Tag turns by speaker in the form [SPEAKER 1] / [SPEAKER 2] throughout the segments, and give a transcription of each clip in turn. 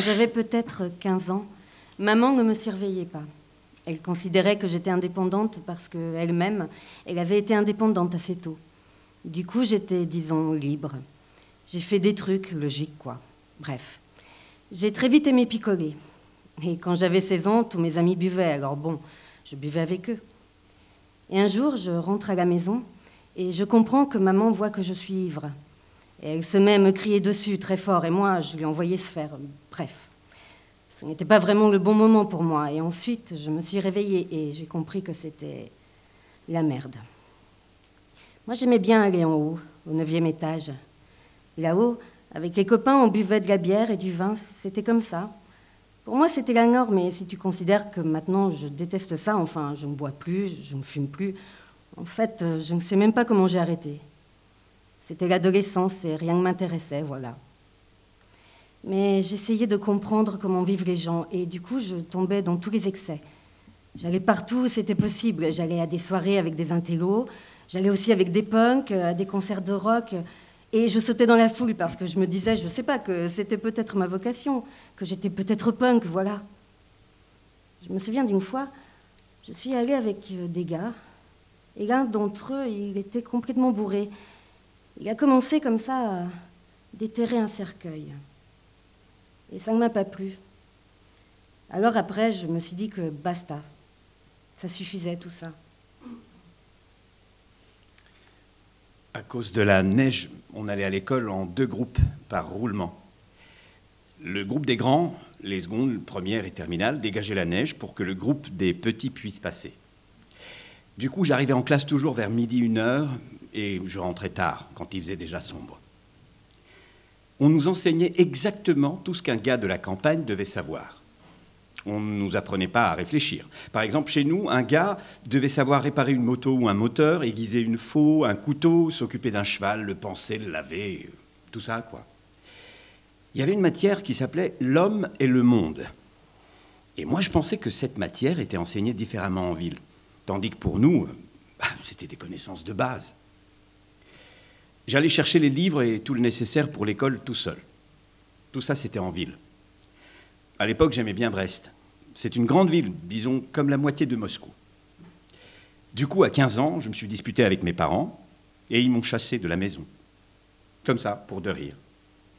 [SPEAKER 1] j'avais peut-être 15 ans, maman ne me surveillait pas. Elle considérait que j'étais indépendante parce qu'elle-même, elle avait été indépendante assez tôt. Du coup, j'étais, disons, libre. J'ai fait des trucs logiques, quoi. Bref. J'ai très vite aimé picoler. Et quand j'avais 16 ans, tous mes amis buvaient, alors bon, je buvais avec eux. Et un jour, je rentre à la maison et je comprends que maman voit que je suis ivre. Et elle se met à me crier dessus très fort et moi, je lui envoyais se faire. Bref. Ce n'était pas vraiment le bon moment pour moi. Et ensuite, je me suis réveillée et j'ai compris que c'était la merde. Moi, j'aimais bien aller en haut, au 9e étage. Là-haut, avec les copains, on buvait de la bière et du vin. C'était comme ça. Pour moi, c'était la norme. Et si tu considères que maintenant, je déteste ça, enfin, je ne bois plus, je ne fume plus. En fait, je ne sais même pas comment j'ai arrêté. C'était l'adolescence et rien ne m'intéressait, voilà. Mais j'essayais de comprendre comment vivent les gens et du coup, je tombais dans tous les excès. J'allais partout où c'était possible. J'allais à des soirées avec des intellos, j'allais aussi avec des punks, à des concerts de rock et je sautais dans la foule parce que je me disais, je sais pas, que c'était peut-être ma vocation, que j'étais peut-être punk, voilà. Je me souviens d'une fois, je suis allée avec des gars et l'un d'entre eux, il était complètement bourré. Il a commencé comme ça à déterrer un cercueil. Et ça ne m'a pas plu. Alors après, je me suis dit que basta. Ça suffisait, tout ça.
[SPEAKER 2] À cause de la neige, on allait à l'école en 2 groupes par roulement. Le groupe des grands, les secondes, premières et terminales, dégageait la neige pour que le groupe des petits puisse passer. Du coup, j'arrivais en classe toujours vers midi, 1h, et je rentrais tard, quand il faisait déjà sombre. On nous enseignait exactement tout ce qu'un gars de la campagne devait savoir. On ne nous apprenait pas à réfléchir. Par exemple, chez nous, un gars devait savoir réparer une moto ou un moteur, aiguiser une faux, un couteau, s'occuper d'un cheval, le panser, le laver, tout ça, quoi. Il y avait une matière qui s'appelait « L'homme et le monde ». Et moi, je pensais que cette matière était enseignée différemment en ville. Tandis que pour nous, c'était des connaissances de base. J'allais chercher les livres et tout le nécessaire pour l'école tout seul. Tout ça, c'était en ville. À l'époque, j'aimais bien Brest. C'est une grande ville, disons comme la moitié de Moscou. Du coup, à 15 ans, je me suis disputé avec mes parents et ils m'ont chassé de la maison. Comme ça, pour de rire.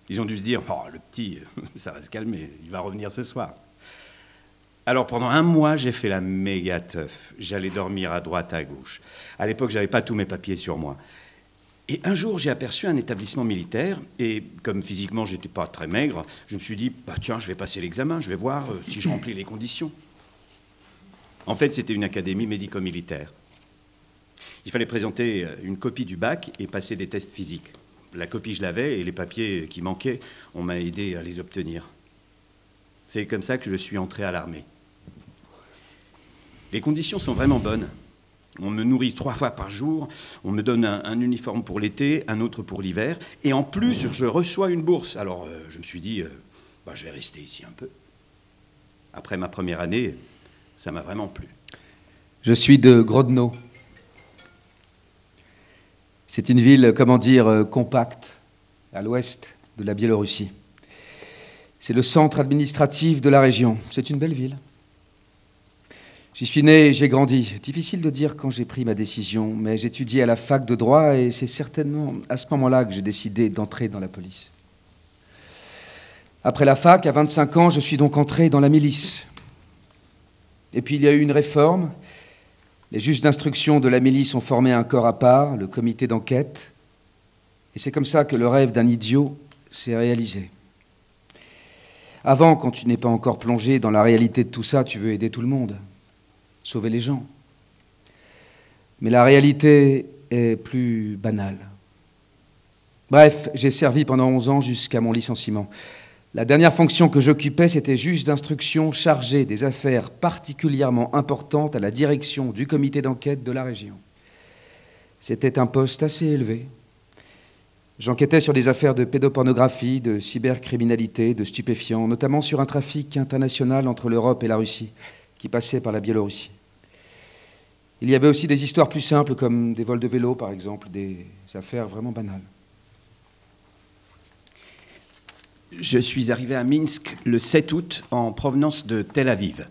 [SPEAKER 2] Ils ont dû se dire « Oh, le petit, ça va se calmer, il va revenir ce soir ». Alors, pendant 1 mois, j'ai fait la méga teuf. J'allais dormir à droite, à gauche. À l'époque, je n'avais pas tous mes papiers sur moi. Et un jour, j'ai aperçu un établissement militaire, et comme physiquement, je n'étais pas très maigre, je me suis dit, tiens, je vais passer l'examen, je vais voir si je remplis les conditions. En fait, c'était une académie médico-militaire. Il fallait présenter une copie du bac et passer des tests physiques. La copie, je l'avais, et les papiers qui manquaient, on m'a aidé à les obtenir. C'est comme ça que je suis entré à l'armée. Les conditions sont vraiment bonnes. On me nourrit 3 fois par jour, on me donne un uniforme pour l'été, un autre pour l'hiver, et en plus, je reçois une bourse. Alors, je me suis dit, je vais rester ici un peu. Après ma première année, ça m'a vraiment plu.
[SPEAKER 3] Je suis de Grodno. C'est une ville, comment dire, compacte, à l'ouest de la Biélorussie. C'est le centre administratif de la région. C'est une belle ville. J'y suis né et j'ai grandi. Difficile de dire quand j'ai pris ma décision, mais j'étudiais à la fac de droit et c'est certainement à ce moment-là que j'ai décidé d'entrer dans la police. Après la fac, à 25 ans, je suis donc entré dans la milice. Et puis il y a eu une réforme. Les juges d'instruction de la milice ont formé un corps à part, le comité d'enquête. Et c'est comme ça que le rêve d'un idiot s'est réalisé. Avant, quand tu n'es pas encore plongé dans la réalité de tout ça, tu veux aider tout le monde. Sauver les gens. Mais la réalité est plus banale. Bref, j'ai servi pendant 11 ans jusqu'à mon licenciement. La dernière fonction que j'occupais, c'était juge d'instruction chargé des affaires particulièrement importantes à la direction du comité d'enquête de la région. C'était un poste assez élevé. J'enquêtais sur des affaires de pédopornographie, de cybercriminalité, de stupéfiants, notamment sur un trafic international entre l'Europe et la Russie, qui passait par la Biélorussie. Il y avait aussi des histoires plus simples, comme des vols de vélo, par exemple, des affaires vraiment banales.
[SPEAKER 2] Je suis arrivé à Minsk le 7 août en provenance de Tel Aviv.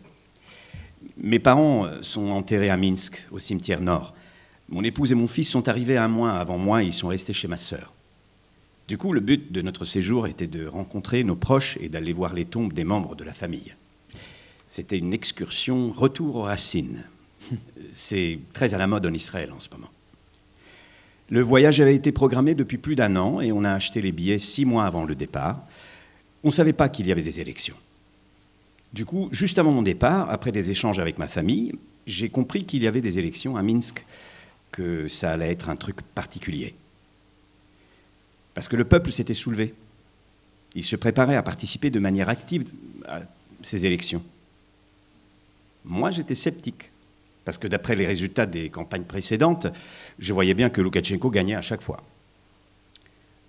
[SPEAKER 2] Mes parents sont enterrés à Minsk, au cimetière nord. Mon épouse et mon fils sont arrivés un mois avant moi et ils sont restés chez ma sœur. Du coup, le but de notre séjour était de rencontrer nos proches et d'aller voir les tombes des membres de la famille. C'était une excursion retour aux racines. C'est très à la mode en Israël en ce moment. Le voyage avait été programmé depuis plus d'1 an et on a acheté les billets 6 mois avant le départ. On ne savait pas qu'il y avait des élections. Du coup, juste avant mon départ, après des échanges avec ma famille, j'ai compris qu'il y avait des élections à Minsk, que ça allait être un truc particulier. Parce que le peuple s'était soulevé. Il se préparait à participer de manière active à ces élections. Moi, j'étais sceptique. Parce que d'après les résultats des campagnes précédentes, je voyais bien que Loukachenko gagnait à chaque fois.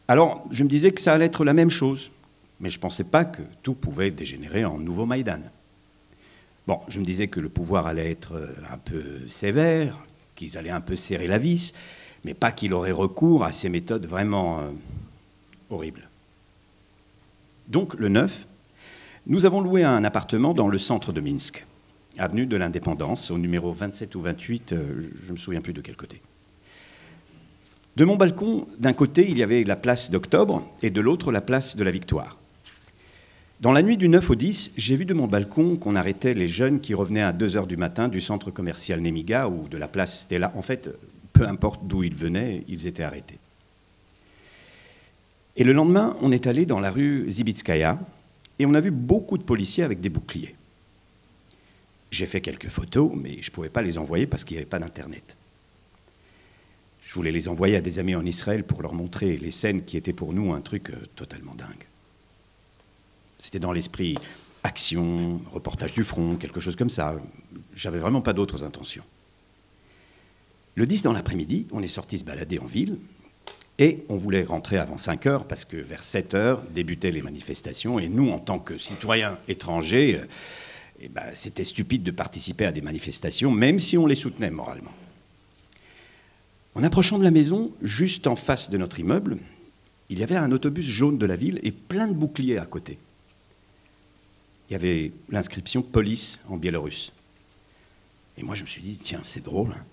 [SPEAKER 2] Alors, je me disais que ça allait être la même chose. Mais je ne pensais pas que tout pouvait dégénérer en nouveau Maïdan. Bon, je me disais que le pouvoir allait être un peu sévère, qu'ils allaient un peu serrer la vis, mais pas qu'il aurait recours à ces méthodes vraiment horribles. Donc, le 9, nous avons loué un appartement dans le centre de Minsk, avenue de l'Indépendance, au numéro 27 ou 28, je ne me souviens plus de quel côté. De mon balcon, d'un côté, il y avait la place d'Octobre et de l'autre, la place de la Victoire. Dans la nuit du 9 au 10, j'ai vu de mon balcon qu'on arrêtait les jeunes qui revenaient à 2 h du matin du centre commercial Nemiga ou de la place Stella. En fait, peu importe d'où ils venaient, ils étaient arrêtés. Et le lendemain, on est allé dans la rue Zibitskaya et on a vu beaucoup de policiers avec des boucliers. J'ai fait quelques photos, mais je ne pouvais pas les envoyer parce qu'il n'y avait pas d'Internet. Je voulais les envoyer à des amis en Israël pour leur montrer les scènes qui étaient pour nous un truc totalement dingue. C'était dans l'esprit action, reportage du front, quelque chose comme ça. J'avais vraiment pas d'autres intentions. Le 10 dans l'après-midi, on est sorti se balader en ville et on voulait rentrer avant 5 h parce que vers 7 h débutaient les manifestations et nous, en tant que citoyens étrangers, c'était stupide de participer à des manifestations, même si on les soutenait moralement. En approchant de la maison, juste en face de notre immeuble, il y avait un autobus jaune de la ville et plein de boucliers à côté. Il y avait l'inscription « Police » en biélorusse. Et moi, je me suis dit, tiens, c'est drôle, hein,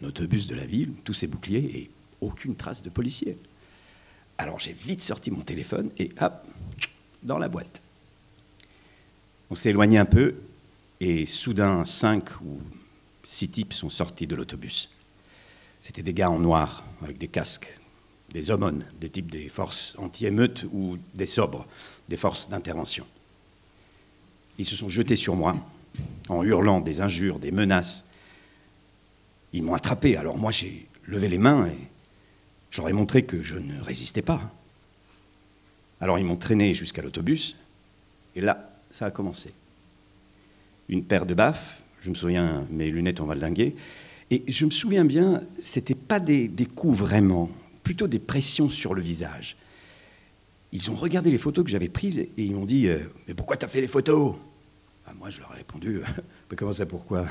[SPEAKER 2] un autobus de la ville, tous ces boucliers et aucune trace de policier. Alors j'ai vite sorti mon téléphone et hop, dans la boîte. On s'est éloigné un peu et soudain, 5 ou 6 types sont sortis de l'autobus. C'était des gars en noir, avec des casques, des aumônes, des types des forces anti-émeutes ou des sobres, des forces d'intervention. Ils se sont jetés sur moi, en hurlant des injures, des menaces. Ils m'ont attrapé, alors moi j'ai levé les mains et j'aurais montré que je ne résistais pas. Alors ils m'ont traîné jusqu'à l'autobus, et là, ça a commencé. Une paire de baffes, je me souviens, mes lunettes ont valdingué, et je me souviens bien, c'était pas des coups vraiment, plutôt des pressions sur le visage. Ils ont regardé les photos que j'avais prises et ils m'ont dit « Mais pourquoi t'as fait les photos ?» Moi, je leur ai répondu « Mais comment ça, pourquoi ?»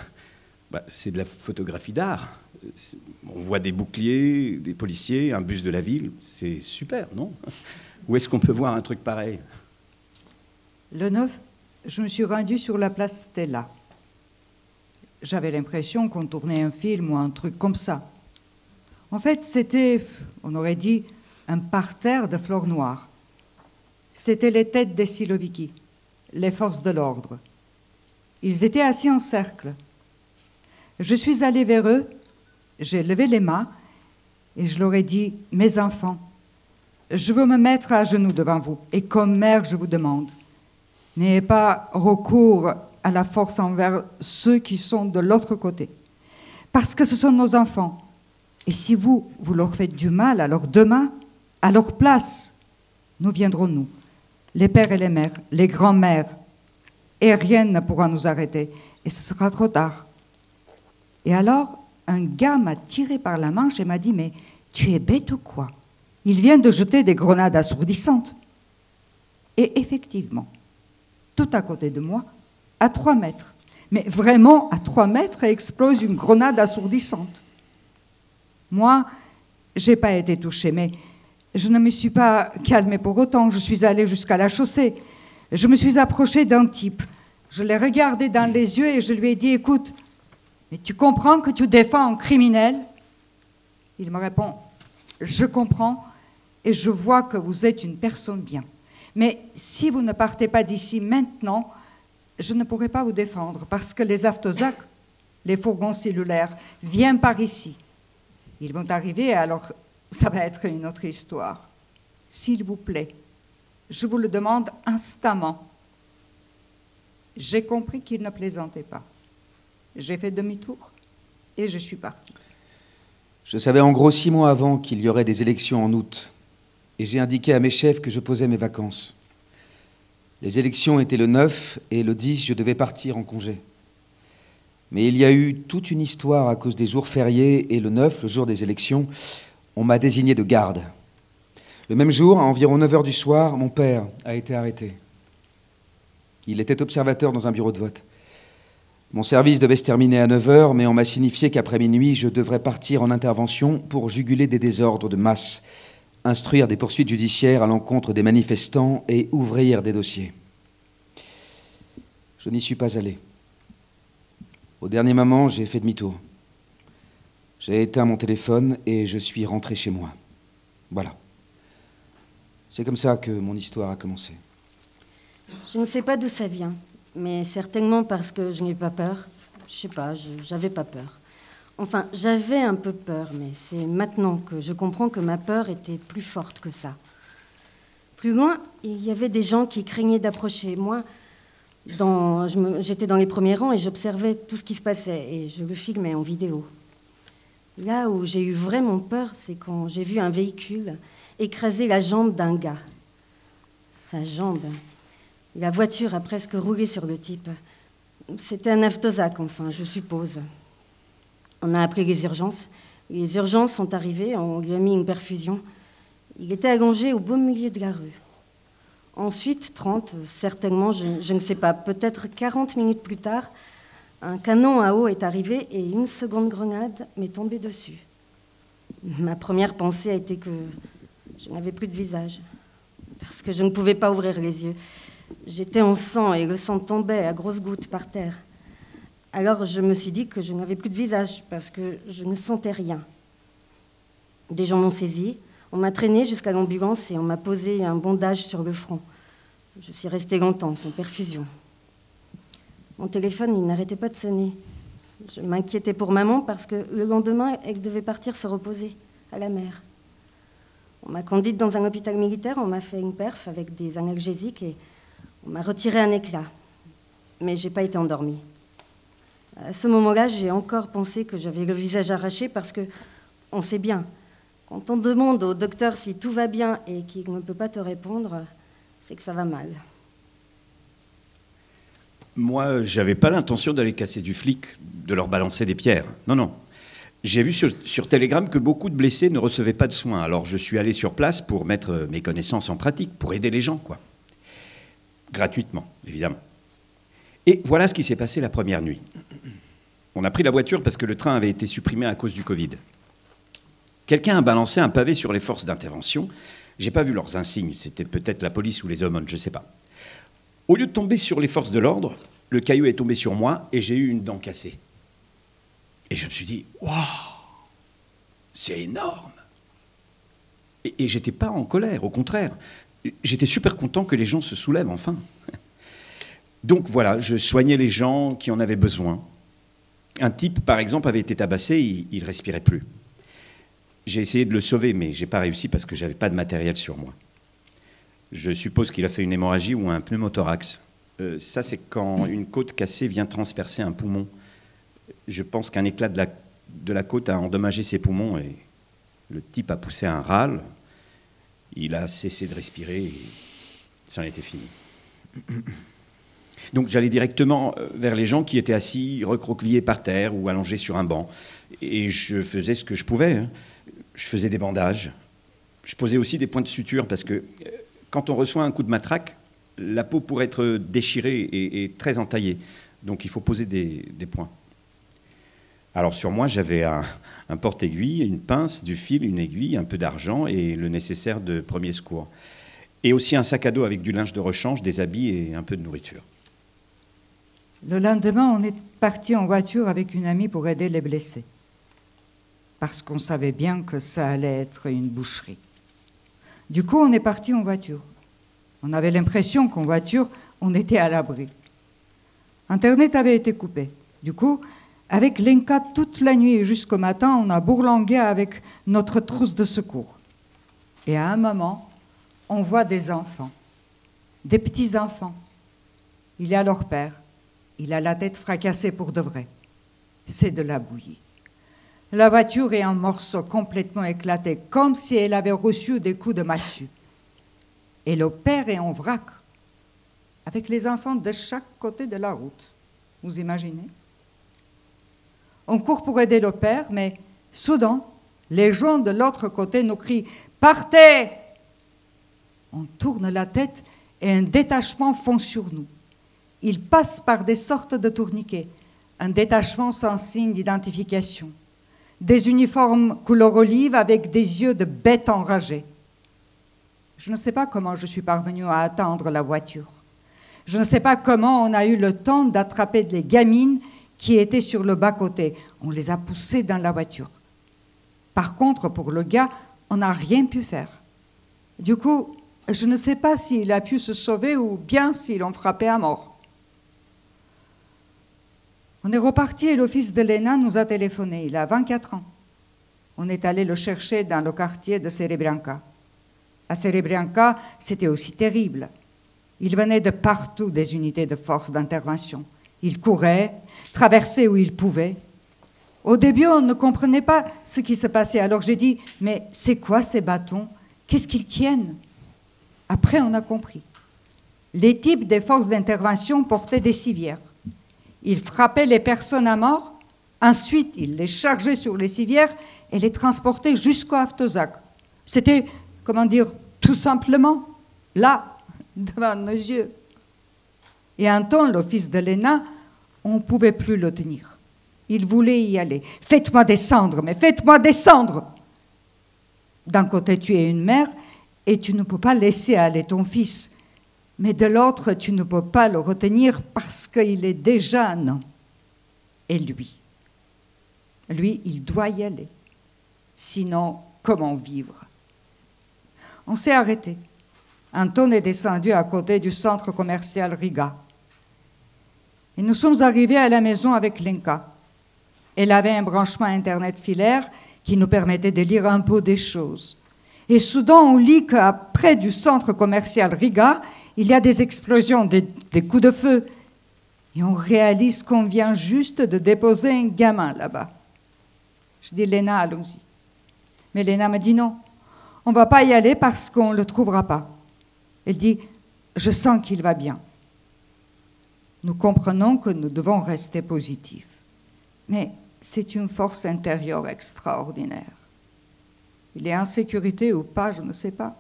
[SPEAKER 2] C'est de la photographie d'art. On voit des boucliers, des policiers, un bus de la ville. C'est super, non? Où est-ce qu'on peut voir un truc pareil?
[SPEAKER 4] Le 9, je me suis rendue sur la place Stella. J'avais l'impression qu'on tournait un film ou un truc comme ça. En fait, c'était, on aurait dit, un parterre de fleurs noires. C'était les têtes des Siloviki, les forces de l'ordre. Ils étaient assis en cercle. Je suis allée vers eux, j'ai levé les mains et je leur ai dit « Mes enfants, je veux me mettre à genoux devant vous et comme mère, je vous demande, n'ayez pas recours à la force envers ceux qui sont de l'autre côté, parce que ce sont nos enfants. Et si vous leur faites du mal, alors demain, à leur place, nous viendrons nous, les pères et les mères, les grands-mères, et rien ne pourra nous arrêter, et ce sera trop tard. » Et alors, un gars m'a tiré par la manche et m'a dit « Mais tu es bête ou quoi? Il vient de jeter des grenades assourdissantes. » Et effectivement, tout à côté de moi, à 3 mètres, mais vraiment à 3 mètres, explose une grenade assourdissante. Moi, je n'ai pas été touchée, mais Je ne me suis pas calmée pour autant. Je suis allée jusqu'à la chaussée. Je me suis approchée d'un type. Je l'ai regardé dans les yeux et je lui ai dit, écoute, mais tu comprends que tu défends un criminel? Il me répond, je comprends et je vois que vous êtes une personne bien. Mais si vous ne partez pas d'ici maintenant, je ne pourrai pas vous défendre parce que les Aftosak, les fourgons cellulaires, viennent par ici. Ils vont arriver, alors ça va être une autre histoire. S'il vous plaît, je vous le demande instamment. J'ai compris qu'il ne plaisantait pas. J'ai fait demi-tour et je suis partie.
[SPEAKER 3] Je savais en gros 6 mois avant qu'il y aurait des élections en août. Et j'ai indiqué à mes chefs que je posais mes vacances. Les élections étaient le 9 et le 10, je devais partir en congé. Mais il y a eu toute une histoire à cause des jours fériés et le 9, le jour des élections, on m'a désigné de garde. Le même jour, à environ 9 h du soir, mon père a été arrêté. Il était observateur dans un bureau de vote. Mon service devait se terminer à 9 h, mais on m'a signifié qu'après minuit, je devrais partir en intervention pour juguler des désordres de masse, instruire des poursuites judiciaires à l'encontre des manifestants et ouvrir des dossiers. Je n'y suis pas allé. Au dernier moment, j'ai fait demi-tour. J'ai éteint mon téléphone et je suis rentré chez moi. Voilà. C'est comme ça que mon histoire a commencé.
[SPEAKER 1] Je ne sais pas d'où ça vient, mais certainement parce que je n'ai pas peur. Je sais pas, j'avais pas peur. Enfin, j'avais un peu peur, mais c'est maintenant que je comprends que ma peur était plus forte que ça. Plus loin, il y avait des gens qui craignaient d'approcher. Moi, j'étais dans les premiers rangs et j'observais tout ce qui se passait et je le filmais en vidéo. Là où j'ai eu vraiment peur, c'est quand j'ai vu un véhicule écraser la jambe d'un gars. Sa jambe. La voiture a presque roulé sur le type. C'était un Aftosak, enfin, je suppose. On a appelé les urgences. Les urgences sont arrivées, on lui a mis une perfusion. Il était allongé au beau milieu de la rue. Ensuite, 30, certainement, je ne sais pas, peut-être 40 minutes plus tard, un canon à eau est arrivé et une seconde grenade m'est tombée dessus. Ma première pensée a été que je n'avais plus de visage, parce que je ne pouvais pas ouvrir les yeux. J'étais en sang et le sang tombait à grosses gouttes par terre. Alors je me suis dit que je n'avais plus de visage parce que je ne sentais rien. Des gens m'ont saisi, on m'a traîné jusqu'à l'ambulance et on m'a posé un bandage sur le front. Je suis restée longtemps sans perfusion. Mon téléphone, il n'arrêtait pas de sonner. Je m'inquiétais pour maman parce que le lendemain, elle devait partir se reposer à la mer. On m'a conduite dans un hôpital militaire, on m'a fait une perf avec des analgésiques et on m'a retiré un éclat. Mais je n'ai pas été endormie. À ce moment-là, j'ai encore pensé que j'avais le visage arraché parce que, on sait bien, quand on demande au docteur si tout va bien et qu'il ne peut pas te répondre, c'est que ça va mal.
[SPEAKER 2] Moi, j'avais pas l'intention d'aller casser du flic, de leur balancer des pierres. Non, non. J'ai vu sur Telegram que beaucoup de blessés ne recevaient pas de soins. Alors je suis allé sur place pour mettre mes connaissances en pratique, pour aider les gens, quoi. Gratuitement, évidemment. Et voilà ce qui s'est passé la première nuit. On a pris la voiture parce que le train avait été supprimé à cause du Covid. Quelqu'un a balancé un pavé sur les forces d'intervention. J'ai pas vu leurs insignes, c'était peut-être la police ou les aumônes, je sais pas. Au lieu de tomber sur les forces de l'ordre, le caillou est tombé sur moi et j'ai eu une dent cassée. Et je me suis dit, waouh, c'est énorme. Et j'étais pas en colère, au contraire. J'étais super content que les gens se soulèvent enfin. Donc voilà, je soignais les gens qui en avaient besoin. Un type, par exemple, avait été tabassé, il ne respirait plus. J'ai essayé de le sauver, mais je n'ai pas réussi parce que je n'avais pas de matériel sur moi. Je suppose qu'il a fait une hémorragie ou un pneumothorax. Ça, c'est quand une côte cassée vient transpercer un poumon. Je pense qu'un éclat de la côte a endommagé ses poumons et le type a poussé un râle. Il a cessé de respirer et ça en était fini. Donc j'allais directement vers les gens qui étaient assis, recroquevillés par terre ou allongés sur un banc. Et je faisais ce que je pouvais. Hein. Je faisais des bandages. Je posais aussi des points de suture parce que quand on reçoit un coup de matraque, la peau pourrait être déchirée et très entaillée. Donc il faut poser des points. Alors sur moi, j'avais un porte-aiguille, une pince, du fil, une aiguille, un peu d'argent et le nécessaire de premier secours. Et aussi un sac à dos avec du linge de rechange, des habits et un peu de nourriture.
[SPEAKER 4] Le lendemain, on est parti en voiture avec une amie pour aider les blessés. Parce qu'on savait bien que ça allait être une boucherie. Du coup, on est parti en voiture. On avait l'impression qu'en voiture, on était à l'abri. Internet avait été coupé. Du coup, avec Lenka, toute la nuit et jusqu'au matin, on a bourlingué avec notre trousse de secours. Et à un moment, on voit des enfants, des petits-enfants. Il est à leur père. Il a la tête fracassée pour de vrai. C'est de la bouillie. La voiture est en morceaux complètement éclatés, comme si elle avait reçu des coups de massue. Et le père est en vrac, avec les enfants de chaque côté de la route. Vous imaginez? On court pour aider le père, mais soudain, les gens de l'autre côté nous crient « Partez !» On tourne la tête et un détachement fond sur nous. Il passe par des sortes de tourniquets, un détachement sans signe d'identification, des uniformes couleur olive avec des yeux de bêtes enragées. Je ne sais pas comment je suis parvenue à attendre la voiture. Je ne sais pas comment on a eu le temps d'attraper les gamines qui étaient sur le bas-côté. On les a poussées dans la voiture. Par contre, pour le gars, on n'a rien pu faire. Du coup, je ne sais pas s'il a pu se sauver ou bien s'ils l'ont frappé à mort. On est reparti et le fils de Lena nous a téléphoné. Il a 24 ans. On est allé le chercher dans le quartier de Cerebranca. À Cerebranca, c'était aussi terrible. Il venait de partout des unités de force d'intervention. Il courait, traversait où il pouvait. Au début, on ne comprenait pas ce qui se passait. Alors j'ai dit, mais c'est quoi ces bâtons? Qu'est-ce qu'ils tiennent? Après, on a compris. Les types des forces d'intervention portaient des civières. Ils frappaient les personnes à mort, ensuite ils les chargeaient sur les civières et les transportaient jusqu'au Aftosak. C'était, comment dire, tout simplement, là, devant nos yeux. Et Anton, le fils de Lena, on ne pouvait plus le tenir. Il voulait y aller. « Faites-moi descendre, mais faites-moi descendre !» D'un côté, tu es une mère et tu ne peux pas laisser aller ton fils. Mais de l'autre, tu ne peux pas le retenir parce qu'il est déjà un homme. Et lui, il doit y aller. Sinon, comment vivre? On s'est arrêté. Anton est descendu à côté du centre commercial Riga. Et nous sommes arrivés à la maison avec Lenka. Elle avait un branchement Internet filaire qui nous permettait de lire un peu des choses. Et soudain, on lit qu'après du centre commercial Riga, il y a des explosions, des coups de feu. Et on réalise qu'on vient juste de déposer un gamin là-bas. Je dis, Lena, allons-y. Mais Lena me dit non, on ne va pas y aller parce qu'on ne le trouvera pas. Elle dit, je sens qu'il va bien. Nous comprenons que nous devons rester positifs. Mais c'est une force intérieure extraordinaire. Il est en sécurité ou pas, je ne sais pas.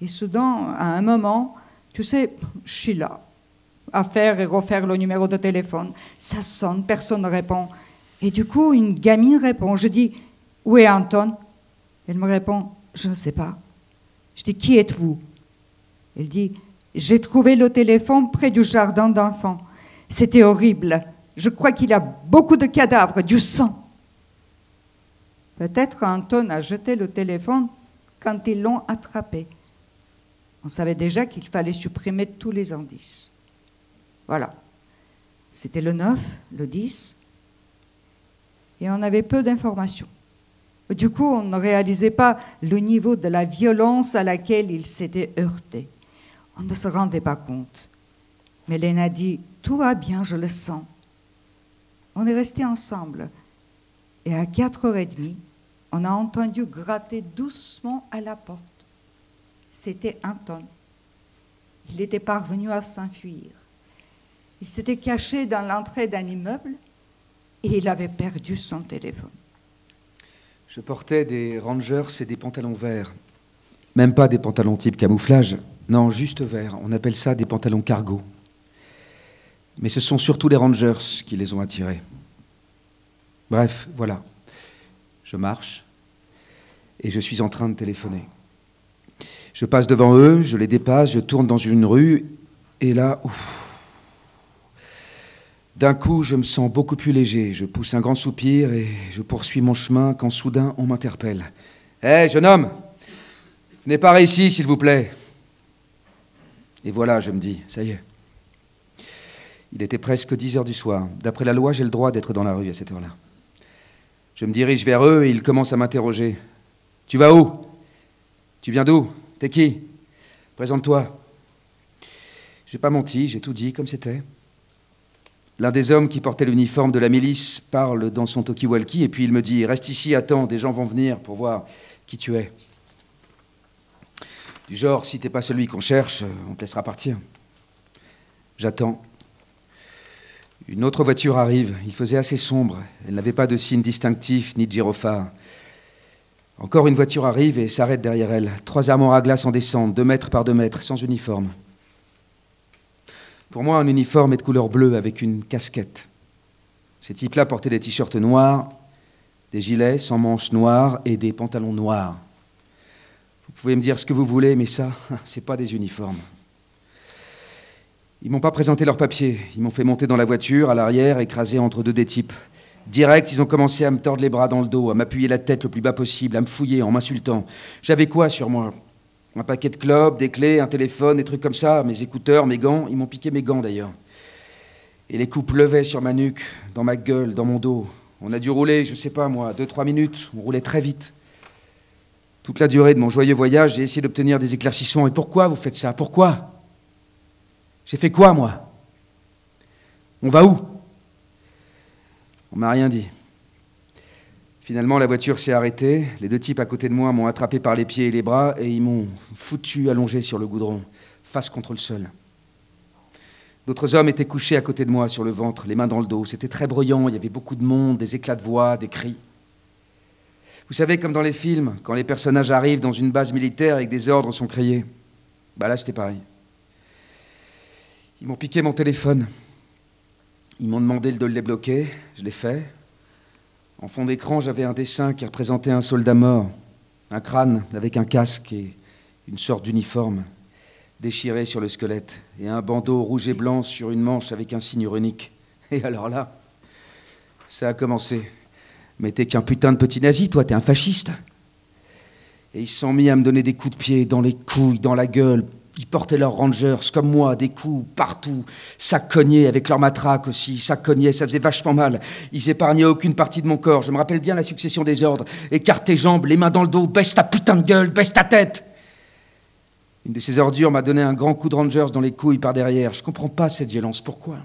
[SPEAKER 4] Et soudain, à un moment, tu sais, je suis là, à faire et refaire le numéro de téléphone. Ça sonne, personne ne répond. Et du coup, une gamine répond. Je dis, où est Anton? Elle me répond, je ne sais pas. Je dis, qui êtes-vous? Elle dit, j'ai trouvé le téléphone près du jardin d'enfants. C'était horrible. Je crois qu'il y a beaucoup de cadavres, du sang. Peut-être Anton a jeté le téléphone quand ils l'ont attrapé. On savait déjà qu'il fallait supprimer tous les indices. Voilà. C'était le 9, le 10, et on avait peu d'informations. Du coup, on ne réalisait pas le niveau de la violence à laquelle il s'était heurté. On ne se rendait pas compte. Mais Lena dit, tout va bien, je le sens. On est restés ensemble. Et à 4h30, on a entendu gratter doucement à la porte. C'était Anton. Il était parvenu à s'enfuir. Il s'était caché dans l'entrée d'un immeuble et il avait perdu son téléphone.
[SPEAKER 3] Je portais des Rangers et des pantalons verts. Même pas des pantalons type camouflage. Non, juste verts. On appelle ça des pantalons cargo. Mais ce sont surtout les Rangers qui les ont attirés. Bref, voilà. Je marche et je suis en train de téléphoner. Je passe devant eux, je les dépasse, je tourne dans une rue et là, d'un coup, je me sens beaucoup plus léger. Je pousse un grand soupir et je poursuis mon chemin quand soudain on m'interpelle. « Hé, jeune homme, venez par ici, s'il vous plaît. » Et voilà, je me dis, ça y est. Il était presque 10 heures du soir. D'après la loi, j'ai le droit d'être dans la rue à cette heure-là. Je me dirige vers eux et ils commencent à m'interroger. « Tu vas où? Tu viens d'où? T'es qui? Présente-toi. » J'ai pas menti, j'ai tout dit comme c'était. L'un des hommes qui portait l'uniforme de la milice parle dans son talkie-walkie et puis il me dit « Reste ici, attends, des gens vont venir pour voir qui tu es. » Du genre, si t'es pas celui qu'on cherche, on te laissera partir. J'attends. Une autre voiture arrive. Il faisait assez sombre. Elle n'avait pas de signe distinctif ni de gyrophare. Encore une voiture arrive et s'arrête derrière elle. 3 armoires à glace en descente, 2 mètres par 2 mètres, sans uniforme. Pour moi, un uniforme est de couleur bleue avec une casquette. Ces types-là portaient des t-shirts noirs, des gilets sans manches noires et des pantalons noirs. Vous pouvez me dire ce que vous voulez, mais ça, c'est pas des uniformes. Ils m'ont pas présenté leurs papiers. Ils m'ont fait monter dans la voiture, à l'arrière, écrasé entre 2 des types. Direct, ils ont commencé à me tordre les bras dans le dos, à m'appuyer la tête le plus bas possible, à me fouiller en m'insultant. J'avais quoi sur moi? Un paquet de clopes, des clés, un téléphone, des trucs comme ça, mes écouteurs, mes gants. Ils m'ont piqué mes gants, d'ailleurs. Et les coups pleuvaient sur ma nuque, dans ma gueule, dans mon dos. On a dû rouler, je sais pas moi, 2-3 minutes. On roulait très vite. Toute la durée de mon joyeux voyage, j'ai essayé d'obtenir des éclaircissements. Et pourquoi vous faites ça? Pourquoi? J'ai fait quoi, moi? On va où? On m'a rien dit. Finalement, la voiture s'est arrêtée. Les 2 types à côté de moi m'ont attrapé par les pieds et les bras et ils m'ont foutu allongé sur le goudron, face contre le sol. D'autres hommes étaient couchés à côté de moi sur le ventre, les mains dans le dos. C'était très bruyant, il y avait beaucoup de monde, des éclats de voix, des cris. Vous savez, comme dans les films, quand les personnages arrivent dans une base militaire et que des ordres sont criés. Bah là, c'était pareil. Ils m'ont piqué mon téléphone. Ils m'ont demandé de le débloquer. Je l'ai fait. En fond d'écran, j'avais un dessin qui représentait un soldat mort. Un crâne avec un casque et une sorte d'uniforme déchiré sur le squelette. Et un bandeau rouge et blanc sur une manche avec un signe runique. Et alors là, ça a commencé. Mais t'es qu'un putain de petit nazi, toi, t'es un fasciste. Et ils se sont mis à me donner des coups de pied dans les couilles, dans la gueule. Ils portaient leurs rangers, comme moi, des coups partout. Ça cognait avec leur matraque aussi, ça cognait, ça faisait vachement mal. Ils épargnaient aucune partie de mon corps. Je me rappelle bien la succession des ordres. Écarte tes jambes, les mains dans le dos, baisse ta putain de gueule, baisse ta tête. Une de ces ordures m'a donné un grand coup de rangers dans les couilles par derrière. Je comprends pas cette violence, pourquoi?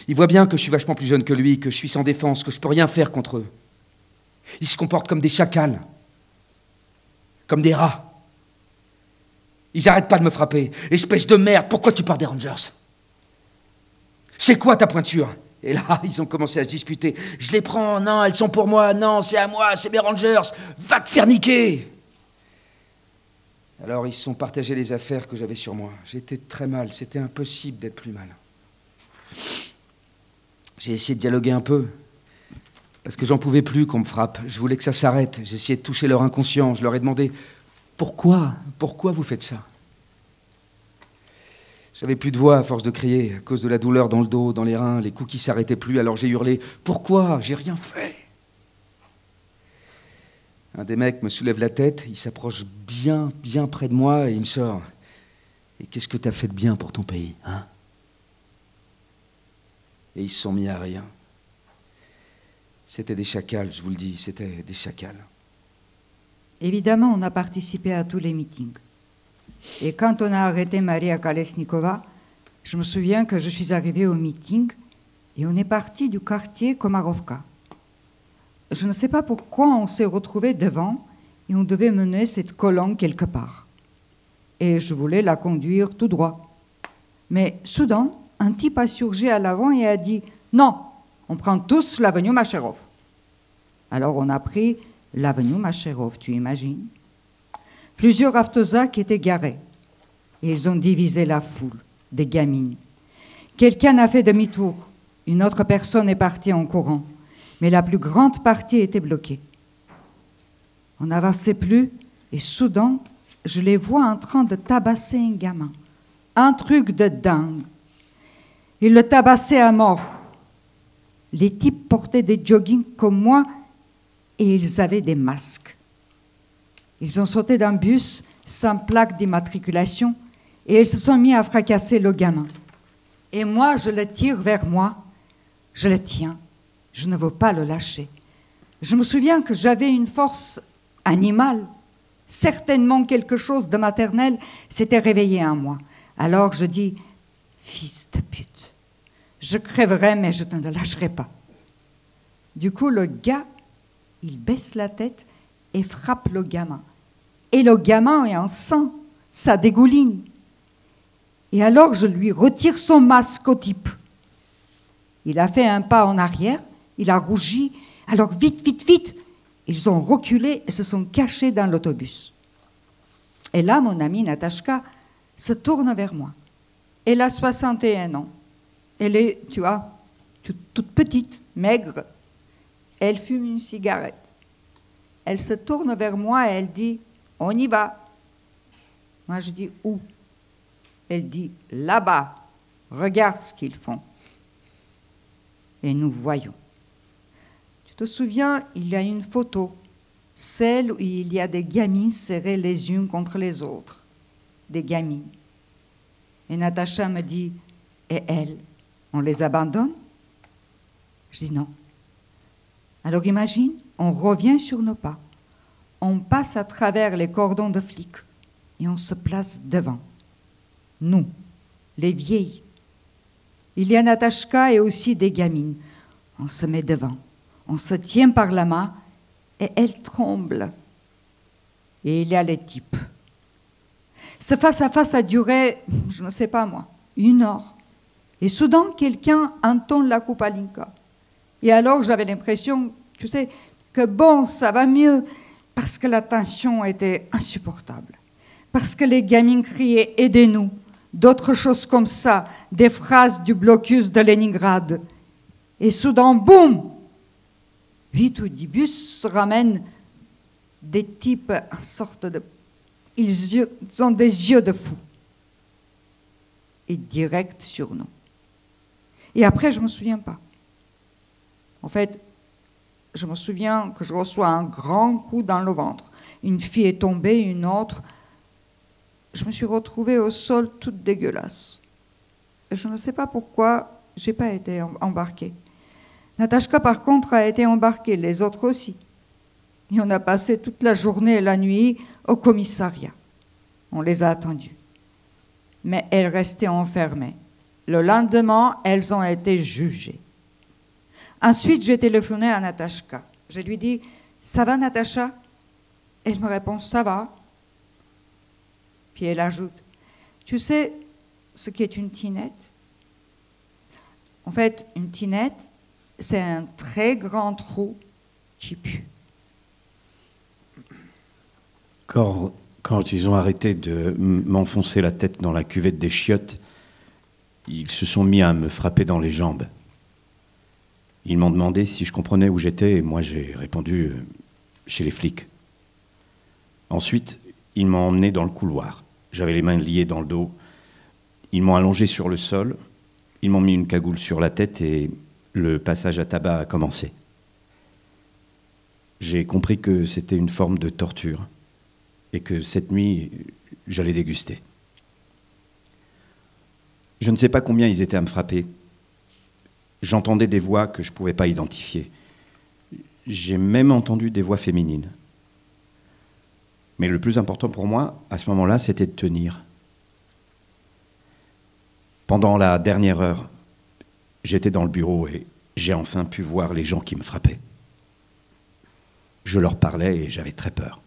[SPEAKER 3] Il voit bien que je suis vachement plus jeune que lui, que je suis sans défense, que je peux rien faire contre eux. Ils se comportent comme des chacals, comme des rats. Ils arrêtent pas de me frapper. Espèce de merde, pourquoi tu pars des Rangers? C'est quoi ta pointure? Et là, ils ont commencé à se disputer. Je les prends, non, elles sont pour moi, non, c'est à moi, c'est mes Rangers, va te faire niquer! Alors ils se sont partagés les affaires que j'avais sur moi. J'étais très mal, c'était impossible d'être plus mal. J'ai essayé de dialoguer un peu, parce que j'en pouvais plus qu'on me frappe. Je voulais que ça s'arrête. J'ai essayé de toucher leur inconscient. Je leur ai demandé « Pourquoi vous faites ça ?» J'avais plus de voix à force de crier, à cause de la douleur dans le dos, dans les reins, les coups qui s'arrêtaient plus. Alors j'ai hurlé « Pourquoi? J'ai rien fait !» Un des mecs me soulève la tête, il s'approche bien près de moi et il me sort « Et qu'est-ce que t'as fait de bien pour ton pays, hein ?» Et ils se sont mis à rire. C'était des chacals, je vous le dis, c'était des chacals.
[SPEAKER 4] Évidemment, on a participé à tous les meetings. Et quand on a arrêté Maria Kolesnikova, je me souviens que je suis arrivée au meeting et on est parti du quartier Komarovka. Je ne sais pas pourquoi on s'est retrouvés devant et on devait mener cette colonne quelque part. Et je voulais la conduire tout droit. Mais soudain, un type a surgi à l'avant et a dit « Non, on prend tous l'avenue Macherov. » Alors on a pris l'avenue Macherov, tu imagines? Plusieurs avtosacs étaient garés et ils ont divisé la foule, des gamines. Quelqu'un a fait demi-tour Une autre personne est partie en courant, mais la plus grande partie était bloquée. On n'avançait plus, et soudain, je les vois en train de tabasser un gamin. Un truc de dingue. Ils le tabassaient à mort. Les types portaient des joggings comme moi et ils avaient des masques. Ils ont sauté d'un bus sans plaque d'immatriculation et ils se sont mis à fracasser le gamin. Et moi, je le tire vers moi, je le tiens, je ne veux pas le lâcher. Je me souviens que j'avais une force animale. Certainement quelque chose de maternel s'était réveillé en moi. Alors je dis, fils de pute, je crèverai mais je ne te lâcherai pas. Du coup, le gars, il baisse la tête et frappe le gamin. Et le gamin est en sang, ça dégouline. Et alors je lui retire son masque au type. Il a fait un pas en arrière, il a rougi. Alors vite, vite, vite, ils ont reculé et se sont cachés dans l'autobus. Et là, mon amie Natashka se tourne vers moi. Elle a 61 ans. Elle est, tu vois, toute petite, maigre. Elle fume une cigarette. Elle se tourne vers moi et elle dit « On y va ». Moi, je dis « Où ?» Elle dit « Là-bas, regarde ce qu'ils font ». Et nous voyons. Tu te souviens, il y a une photo, celle où il y a des gamines serrées les unes contre les autres. Des gamines. Et Natacha me dit « Et elles, on les abandonne ?» Je dis « Non ». Alors imagine, on revient sur nos pas. On passe à travers les cordons de flics et on se place devant. Nous, les vieilles. Il y a Natashka et aussi des gamines. On se met devant. On se tient par la main et elle tremble. Et il y a les types. Ce face-à-face a duré, je ne sais pas moi, 1 heure. Et soudain, quelqu'un entonne la Kupalinka. Et alors, j'avais l'impression, tu sais, que bon, ça va mieux, parce que la tension était insupportable. Parce que les gamines criaient « Aidez-nous », d'autres choses comme ça, des phrases du blocus de Leningrad. Et soudain, boum, 8 ou 10 bus se ramènent des types en sorte de... Ils ont des yeux de fou. Et direct sur nous. Et après, je ne me souviens pas. En fait, je me souviens que je reçois un grand coup dans le ventre. Une fille est tombée, une autre. Je me suis retrouvée au sol toute dégueulasse. Et je ne sais pas pourquoi je n'ai pas été embarquée. Natashka, par contre, a été embarquée, les autres aussi. Et on a passé toute la journée et la nuit au commissariat. On les a attendues. Mais elles restaient enfermées. Le lendemain, elles ont été jugées. Ensuite, j'ai téléphoné à Natashka. Je lui dis « Ça va, Natacha ?» Elle me répond « Ça va ». Puis elle ajoute « Tu sais ce qu'est une tinette ?» En fait, une tinette, c'est un très grand trou qui pue.
[SPEAKER 2] Quand ils ont arrêté de m'enfoncer la tête dans la cuvette des chiottes, ils se sont mis à me frapper dans les jambes. Ils m'ont demandé si je comprenais où j'étais et moi j'ai répondu chez les flics. Ensuite, ils m'ont emmené dans le couloir. J'avais les mains liées dans le dos. Ils m'ont allongé sur le sol. Ils m'ont mis une cagoule sur la tête et le passage à tabac a commencé. J'ai compris que c'était une forme de torture et que cette nuit, j'allais déguster. Je ne sais pas combien ils étaient à me frapper. J'entendais des voix que je ne pouvais pas identifier. J'ai même entendu des voix féminines. Mais le plus important pour moi, à ce moment-là, c'était de tenir. Pendant la dernière heure, j'étais dans le bureau et j'ai enfin pu voir les gens qui me frappaient. Je leur parlais et j'avais très peur.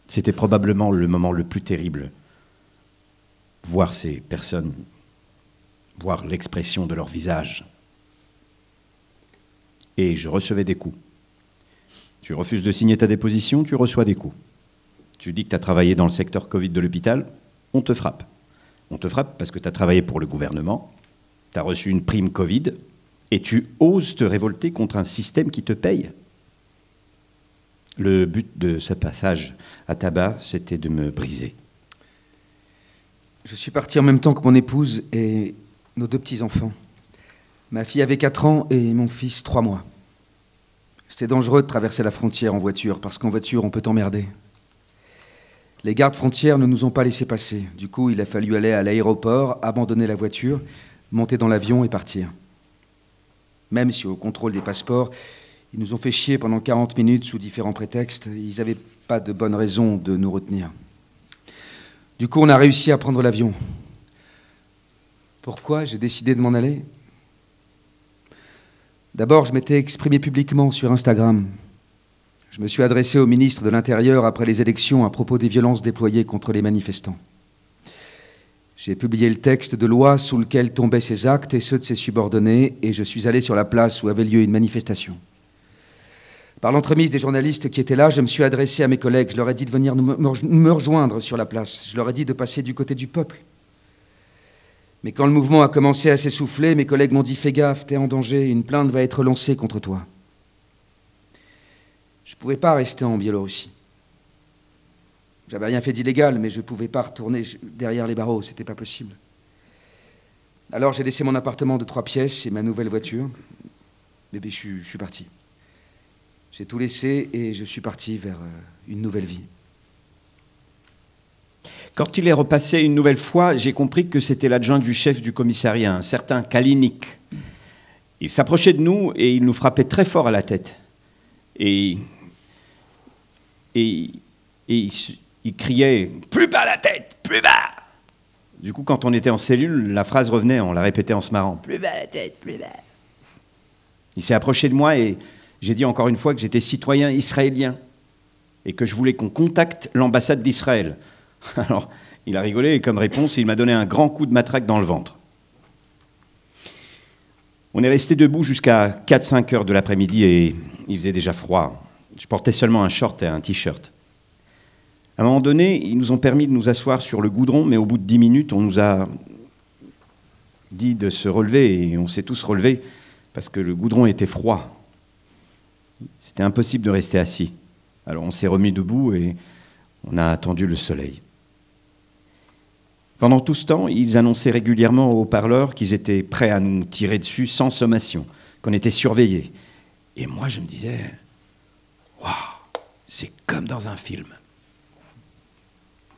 [SPEAKER 2] C'était probablement le moment le plus terrible. Voir ces personnes, voir l'expression de leur visage. Et je recevais des coups. Tu refuses de signer ta déposition, tu reçois des coups. Tu dis que tu as travaillé dans le secteur Covid de l'hôpital, on te frappe. On te frappe parce que tu as travaillé pour le gouvernement Tu as reçu une prime Covid et tu oses te révolter contre un système qui te paye. Le but de ce passage à tabac, c'était de me briser.
[SPEAKER 3] Je suis parti en même temps que mon épouse et nos 2 petits-enfants. Ma fille avait 4 ans et mon fils 3 mois. C'était dangereux de traverser la frontière en voiture, parce qu'en voiture, on peut t'emmerder. Les gardes frontières ne nous ont pas laissé passer. Du coup, il a fallu aller à l'aéroport, abandonner la voiture, monter dans l'avion et partir. Même si au contrôle des passeports, ils nous ont fait chier pendant 40 minutes sous différents prétextes, ils n'avaient pas de bonne raison de nous retenir. Du coup, on a réussi à prendre l'avion. Pourquoi j'ai décidé de m'en aller ? D'abord, je m'étais exprimé publiquement sur Instagram. Je me suis adressé au ministre de l'Intérieur après les élections à propos des violences déployées contre les manifestants. J'ai publié le texte de loi sous lequel tombaient ces actes et ceux de ses subordonnés, et je suis allé sur la place où avait lieu une manifestation. Par l'entremise des journalistes qui étaient là, je me suis adressé à mes collègues. Je leur ai dit de venir me rejoindre sur la place. Je leur ai dit de passer du côté du peuple. Mais quand le mouvement a commencé à s'essouffler, mes collègues m'ont dit « Fais gaffe, t'es en danger, une plainte va être lancée contre toi ». Je ne pouvais pas rester en Biélorussie. J'avais rien fait d'illégal, mais je ne pouvais pas retourner derrière les barreaux, c'était pas possible. Alors j'ai laissé mon appartement de 3 pièces et ma nouvelle voiture. Bébé, je suis parti. J'ai tout laissé et je suis parti vers une nouvelle vie.
[SPEAKER 2] Quand il est repassé une nouvelle fois, j'ai compris que c'était l'adjoint du chef du commissariat, un certain Kalinik. Il s'approchait de nous et il nous frappait très fort à la tête. Et il criait « Plus bas la tête, plus bas !» Du coup, quand on était en cellule, la phrase revenait, on la répétait en se marrant. « Plus bas la tête, plus bas !» Il s'est approché de moi et j'ai dit encore une fois que j'étais citoyen israélien et que je voulais qu'on contacte l'ambassade d'Israël. Alors, il a rigolé et comme réponse, il m'a donné un grand coup de matraque dans le ventre. On est resté debout jusqu'à 4-5 heures de l'après-midi et il faisait déjà froid. Je portais seulement un short et un t-shirt. À un moment donné, ils nous ont permis de nous asseoir sur le goudron, mais au bout de 10 minutes, on nous a dit de se relever et on s'est tous relevés parce que le goudron était froid. C'était impossible de rester assis. Alors on s'est remis debout et on a attendu le soleil. Pendant tout ce temps, ils annonçaient régulièrement aux haut-parleurs qu'ils étaient prêts à nous tirer dessus sans sommation, qu'on était surveillés. Et moi, je me disais, waouh, c'est comme dans un film.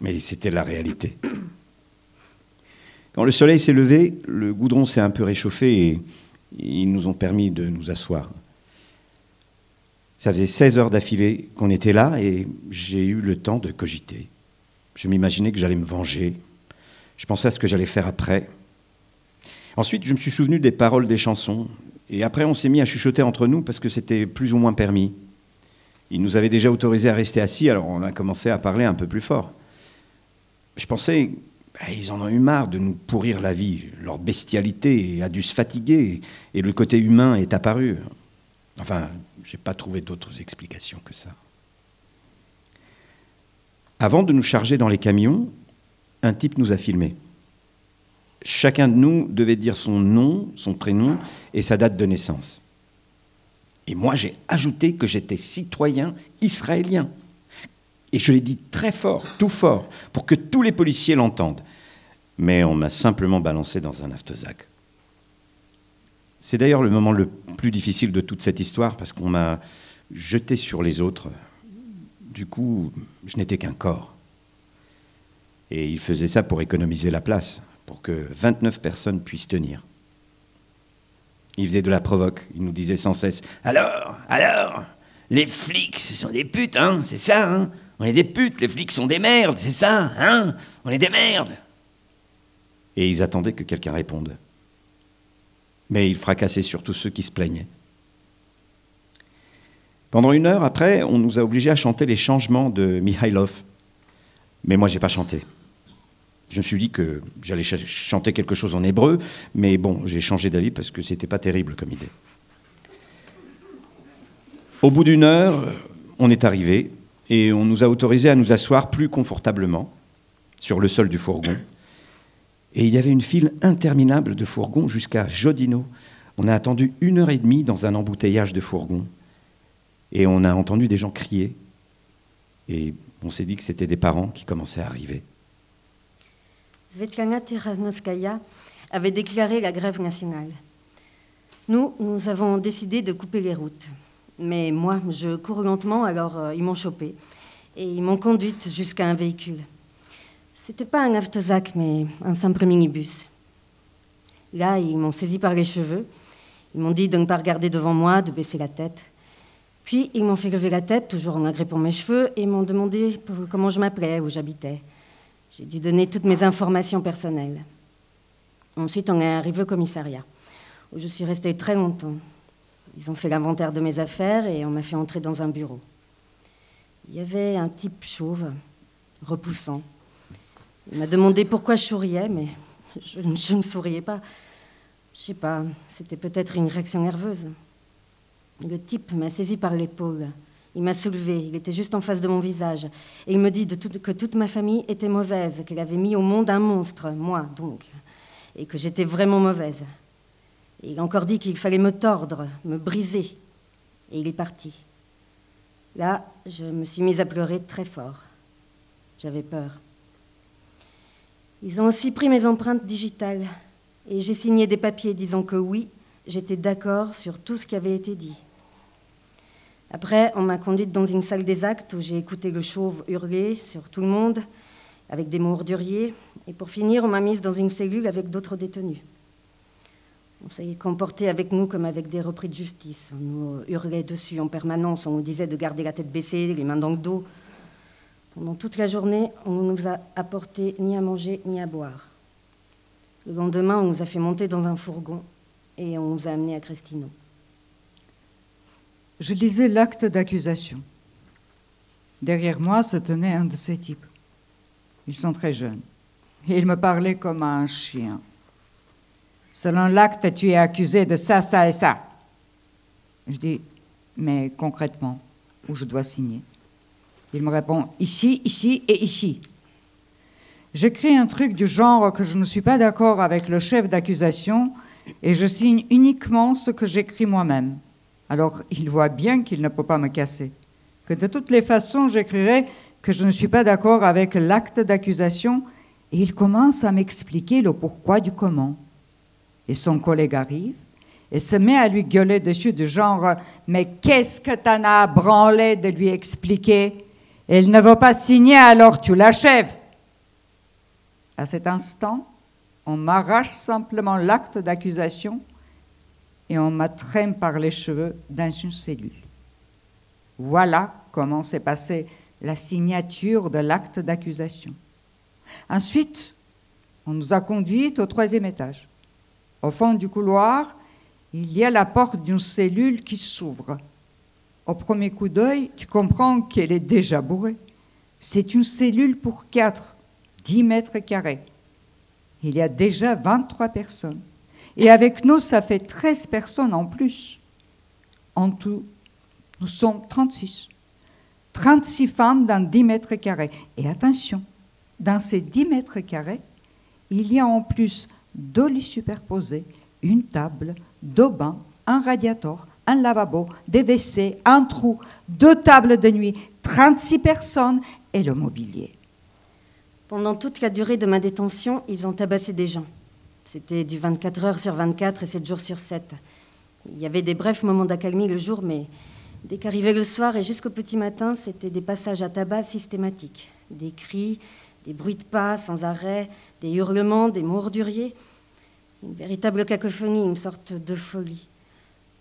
[SPEAKER 2] Mais c'était la réalité. Quand le soleil s'est levé, le goudron s'est un peu réchauffé et ils nous ont permis de nous asseoir. Ça faisait 16 heures d'affilée qu'on était là et j'ai eu le temps de cogiter. Je m'imaginais que j'allais me venger. Je pensais à ce que j'allais faire après. Ensuite, je me suis souvenu des paroles des chansons. Et après, on s'est mis à chuchoter entre nous parce que c'était plus ou moins permis. Ils nous avaient déjà autorisés à rester assis, alors on a commencé à parler un peu plus fort. Je pensais, ils en ont eu marre de nous pourrir la vie. Leur bestialité a dû se fatiguer et le côté humain est apparu. Enfin, je n'ai pas trouvé d'autres explications que ça. Avant de nous charger dans les camions, un type nous a filmés. Chacun de nous devait dire son nom, son prénom et sa date de naissance. Et moi, j'ai ajouté que j'étais citoyen israélien. Et je l'ai dit très fort, tout fort, pour que tous les policiers l'entendent. Mais on m'a simplement balancé dans un aftezac. C'est d'ailleurs le moment le plus difficile de toute cette histoire, parce qu'on m'a jeté sur les autres. Du coup, je n'étais qu'un corps. Et il faisait ça pour économiser la place, pour que 29 personnes puissent tenir. Il faisait de la provoque, il nous disait sans cesse « Alors, les flics, ce sont des putes, hein, c'est ça, hein? On est des putes, les flics sont des merdes, c'est ça, hein? On est des merdes !» Et ils attendaient que quelqu'un réponde. Mais il fracassait surtout ceux qui se plaignaient. Pendant 1 heure après, on nous a obligés à chanter les changements de Mikhailov. Mais moi, je n'ai pas chanté. Je me suis dit que j'allais chanter quelque chose en hébreu, mais bon, j'ai changé d'avis parce que c'était pas terrible comme idée. Au bout d'1 heure, on est arrivé et on nous a autorisés à nous asseoir plus confortablement sur le sol du fourgon. Et il y avait une file interminable de fourgons jusqu'à Jodino. On a attendu 1h30 dans un embouteillage de fourgons. Et on a entendu des gens crier. Et on s'est dit que c'était des parents qui commençaient à arriver.
[SPEAKER 1] Svetlana Tikhanovskaya avait déclaré la grève nationale. Nous avons décidé de couper les routes. Mais moi, je cours lentement, alors ils m'ont chopée. Et ils m'ont conduite jusqu'à un véhicule. C'était pas un Avtozak, mais un simple minibus. Là, ils m'ont saisi par les cheveux. Ils m'ont dit de ne pas regarder devant moi, de baisser la tête. Puis, ils m'ont fait lever la tête, toujours en agrippant mes cheveux, et m'ont demandé comment je m'appelais, où j'habitais. J'ai dû donner toutes mes informations personnelles. Ensuite, on est arrivé au commissariat, où je suis restée très longtemps. Ils ont fait l'inventaire de mes affaires et on m'a fait entrer dans un bureau. Il y avait un type chauve, repoussant. Il m'a demandé pourquoi je souriais, mais je ne souriais pas. Je sais pas, c'était peut-être une réaction nerveuse. Le type m'a saisi par l'épaule. Il m'a soulevée, il était juste en face de mon visage. Et il me dit que toute ma famille était mauvaise, qu'elle avait mis au monde un monstre, moi donc, et que j'étais vraiment mauvaise. Et il a encore dit qu'il fallait me tordre, me briser. Et il est parti. Là, je me suis mise à pleurer très fort. J'avais peur. Ils ont aussi pris mes empreintes digitales et j'ai signé des papiers disant que oui, j'étais d'accord sur tout ce qui avait été dit. Après, on m'a conduite dans une salle des actes où j'ai écouté le chauve hurler sur tout le monde avec des mots orduriers. Et pour finir, on m'a mise dans une cellule avec d'autres détenus. On s'est comporté avec nous comme avec des repris de justice. On nous hurlait dessus en permanence, on nous disait de garder la tête baissée, les mains dans le dos. Pendant toute la journée, on ne nous a apporté ni à manger ni à boire. Le lendemain, on nous a fait monter dans un fourgon et on nous a amenés à Crestino.
[SPEAKER 4] Je lisais l'acte d'accusation. Derrière moi se tenait un de ces types. Ils sont très jeunes. Et ils me parlaient comme à un chien. Selon l'acte, tu es accusé de ça, ça et ça. Je dis, mais concrètement, où je dois signer? Il me répond, ici, ici et ici. J'écris un truc du genre que je ne suis pas d'accord avec le chef d'accusation et je signe uniquement ce que j'écris moi-même. Alors, il voit bien qu'il ne peut pas me casser. Que de toutes les façons, j'écrirai que je ne suis pas d'accord avec l'acte d'accusation et il commence à m'expliquer le pourquoi du comment. Et son collègue arrive et se met à lui gueuler dessus du genre « Mais qu'est-ce que t'en as à branler de lui expliquer? Elle ne veut pas signer, alors tu l'achèves. » À cet instant, on m'arrache simplement l'acte d'accusation et on m'attrape par les cheveux dans une cellule. Voilà comment s'est passée la signature de l'acte d'accusation. Ensuite, on nous a conduits au 3e étage. Au fond du couloir, il y a la porte d'une cellule qui s'ouvre. Au premier coup d'œil, tu comprends qu'elle est déjà bourrée. C'est une cellule pour 4, 10 mètres carrés. Il y a déjà 23 personnes. Et avec nous, ça fait 13 personnes en plus. En tout, nous sommes 36. 36 femmes dans 10 mètres carrés. Et attention, dans ces 10 mètres carrés, il y a en plus 2 lits superposés, une table, 2 bancs, un radiateur, un lavabo, des WC, un trou, 2 tables de nuit, 36 personnes et le mobilier.
[SPEAKER 1] Pendant toute la durée de ma détention, ils ont tabassé des gens. C'était du 24 heures sur 24 et 7 jours sur 7. Il y avait des brefs moments d'accalmie le jour, mais dès qu'arrivait le soir et jusqu'au petit matin, c'était des passages à tabac systématiques. Des cris, des bruits de pas sans arrêt, des hurlements, des mots orduriers. Une véritable cacophonie, une sorte de folie.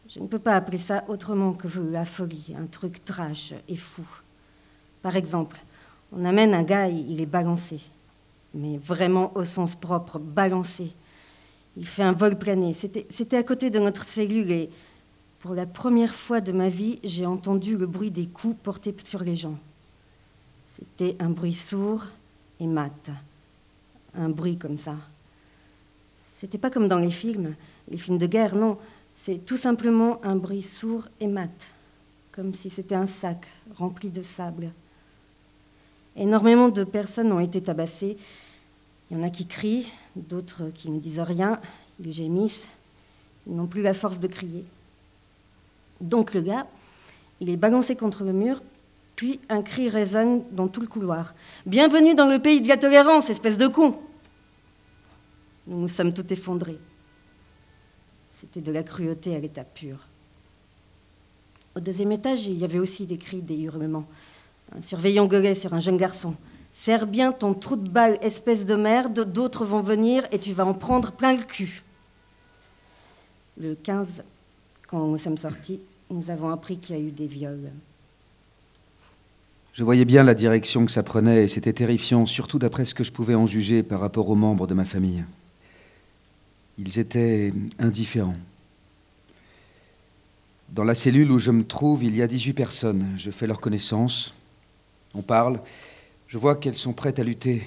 [SPEAKER 1] Je ne peux pas appeler ça autrement que la folie, un truc trash et fou. Par exemple, on amène un gars, il est balancé, mais vraiment au sens propre, balancé. Il fait un vol plané. C'était à côté de notre cellule et pour la première fois de ma vie, j'ai entendu le bruit des coups portés sur les gens. C'était un bruit sourd et mat. Un bruit comme ça. C'était pas comme dans les films de guerre, non. C'est tout simplement un bruit sourd et mat, comme si c'était un sac rempli de sable. Énormément de personnes ont été tabassées. Il y en a qui crient, d'autres qui ne disent rien, ils gémissent, ils n'ont plus la force de crier. Donc le gars, il est balancé contre le mur, puis un cri résonne dans tout le couloir. « Bienvenue dans le pays de la tolérance, espèce de con !» Nous nous sommes tout effondrés. C'était de la cruauté à l'état pur. Au deuxième étage, il y avait aussi des cris, des hurlements. Un surveillant gueulait sur un jeune garçon. « Serre bien ton trou de balle, espèce de merde, d'autres vont venir et tu vas en prendre plein le cul. » Le 15, quand nous sommes sortis, nous avons appris qu'il y a eu des viols.
[SPEAKER 3] Je voyais bien la direction que ça prenait et c'était terrifiant, surtout d'après ce que je pouvais en juger par rapport aux membres de ma famille. Ils étaient indifférents. Dans la cellule où je me trouve, il y a 18 personnes. Je fais leur connaissance. On parle. Je vois qu'elles sont prêtes à lutter,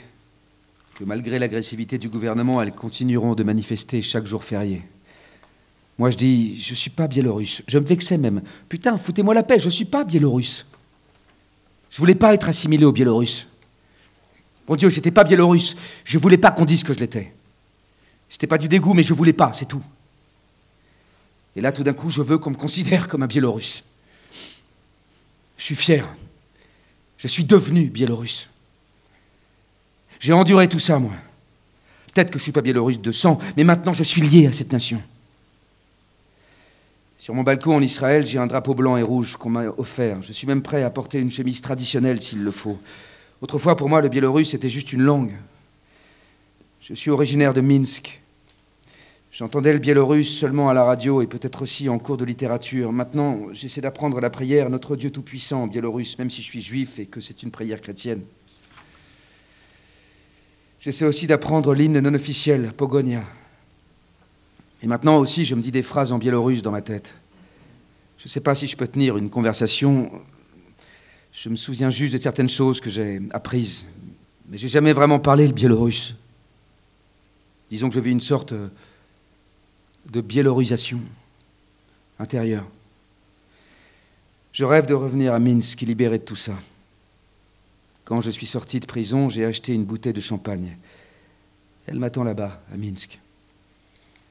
[SPEAKER 3] que malgré l'agressivité du gouvernement, elles continueront de manifester chaque jour férié. Moi, je dis, je suis pas biélorusse. Je me vexais même. Putain, foutez-moi la paix, je suis pas biélorusse. Je voulais pas être assimilé aux Biélorusses. Mon Dieu, j'étais pas biélorusse. Je voulais pas qu'on dise que je l'étais. C'était pas du dégoût, mais je voulais pas, c'est tout. Et là, tout d'un coup, je veux qu'on me considère comme un Biélorusse. Je suis fier. Je suis devenu Biélorusse. J'ai enduré tout ça, moi. Peut-être que je suis pas Biélorusse de sang, mais maintenant, je suis lié à cette nation. Sur mon balcon en Israël, j'ai un drapeau blanc et rouge qu'on m'a offert. Je suis même prêt à porter une chemise traditionnelle s'il le faut. Autrefois, pour moi, le biélorusse était juste une langue. Je suis originaire de Minsk. J'entendais le biélorusse seulement à la radio et peut-être aussi en cours de littérature. Maintenant, j'essaie d'apprendre la prière, notre Dieu Tout-Puissant en biélorusse, même si je suis juif et que c'est une prière chrétienne. J'essaie aussi d'apprendre l'hymne non officiel, Pogonia. Et maintenant aussi, je me dis des phrases en biélorusse dans ma tête. Je ne sais pas si je peux tenir une conversation. Je me souviens juste de certaines choses que j'ai apprises. Mais j'ai jamais vraiment parlé le biélorusse. Disons que je vis une sorte de biélorusation intérieure. Je rêve de revenir à Minsk, libéré de tout ça. Quand je suis sorti de prison, j'ai acheté une bouteille de champagne. Elle m'attend là-bas, à Minsk.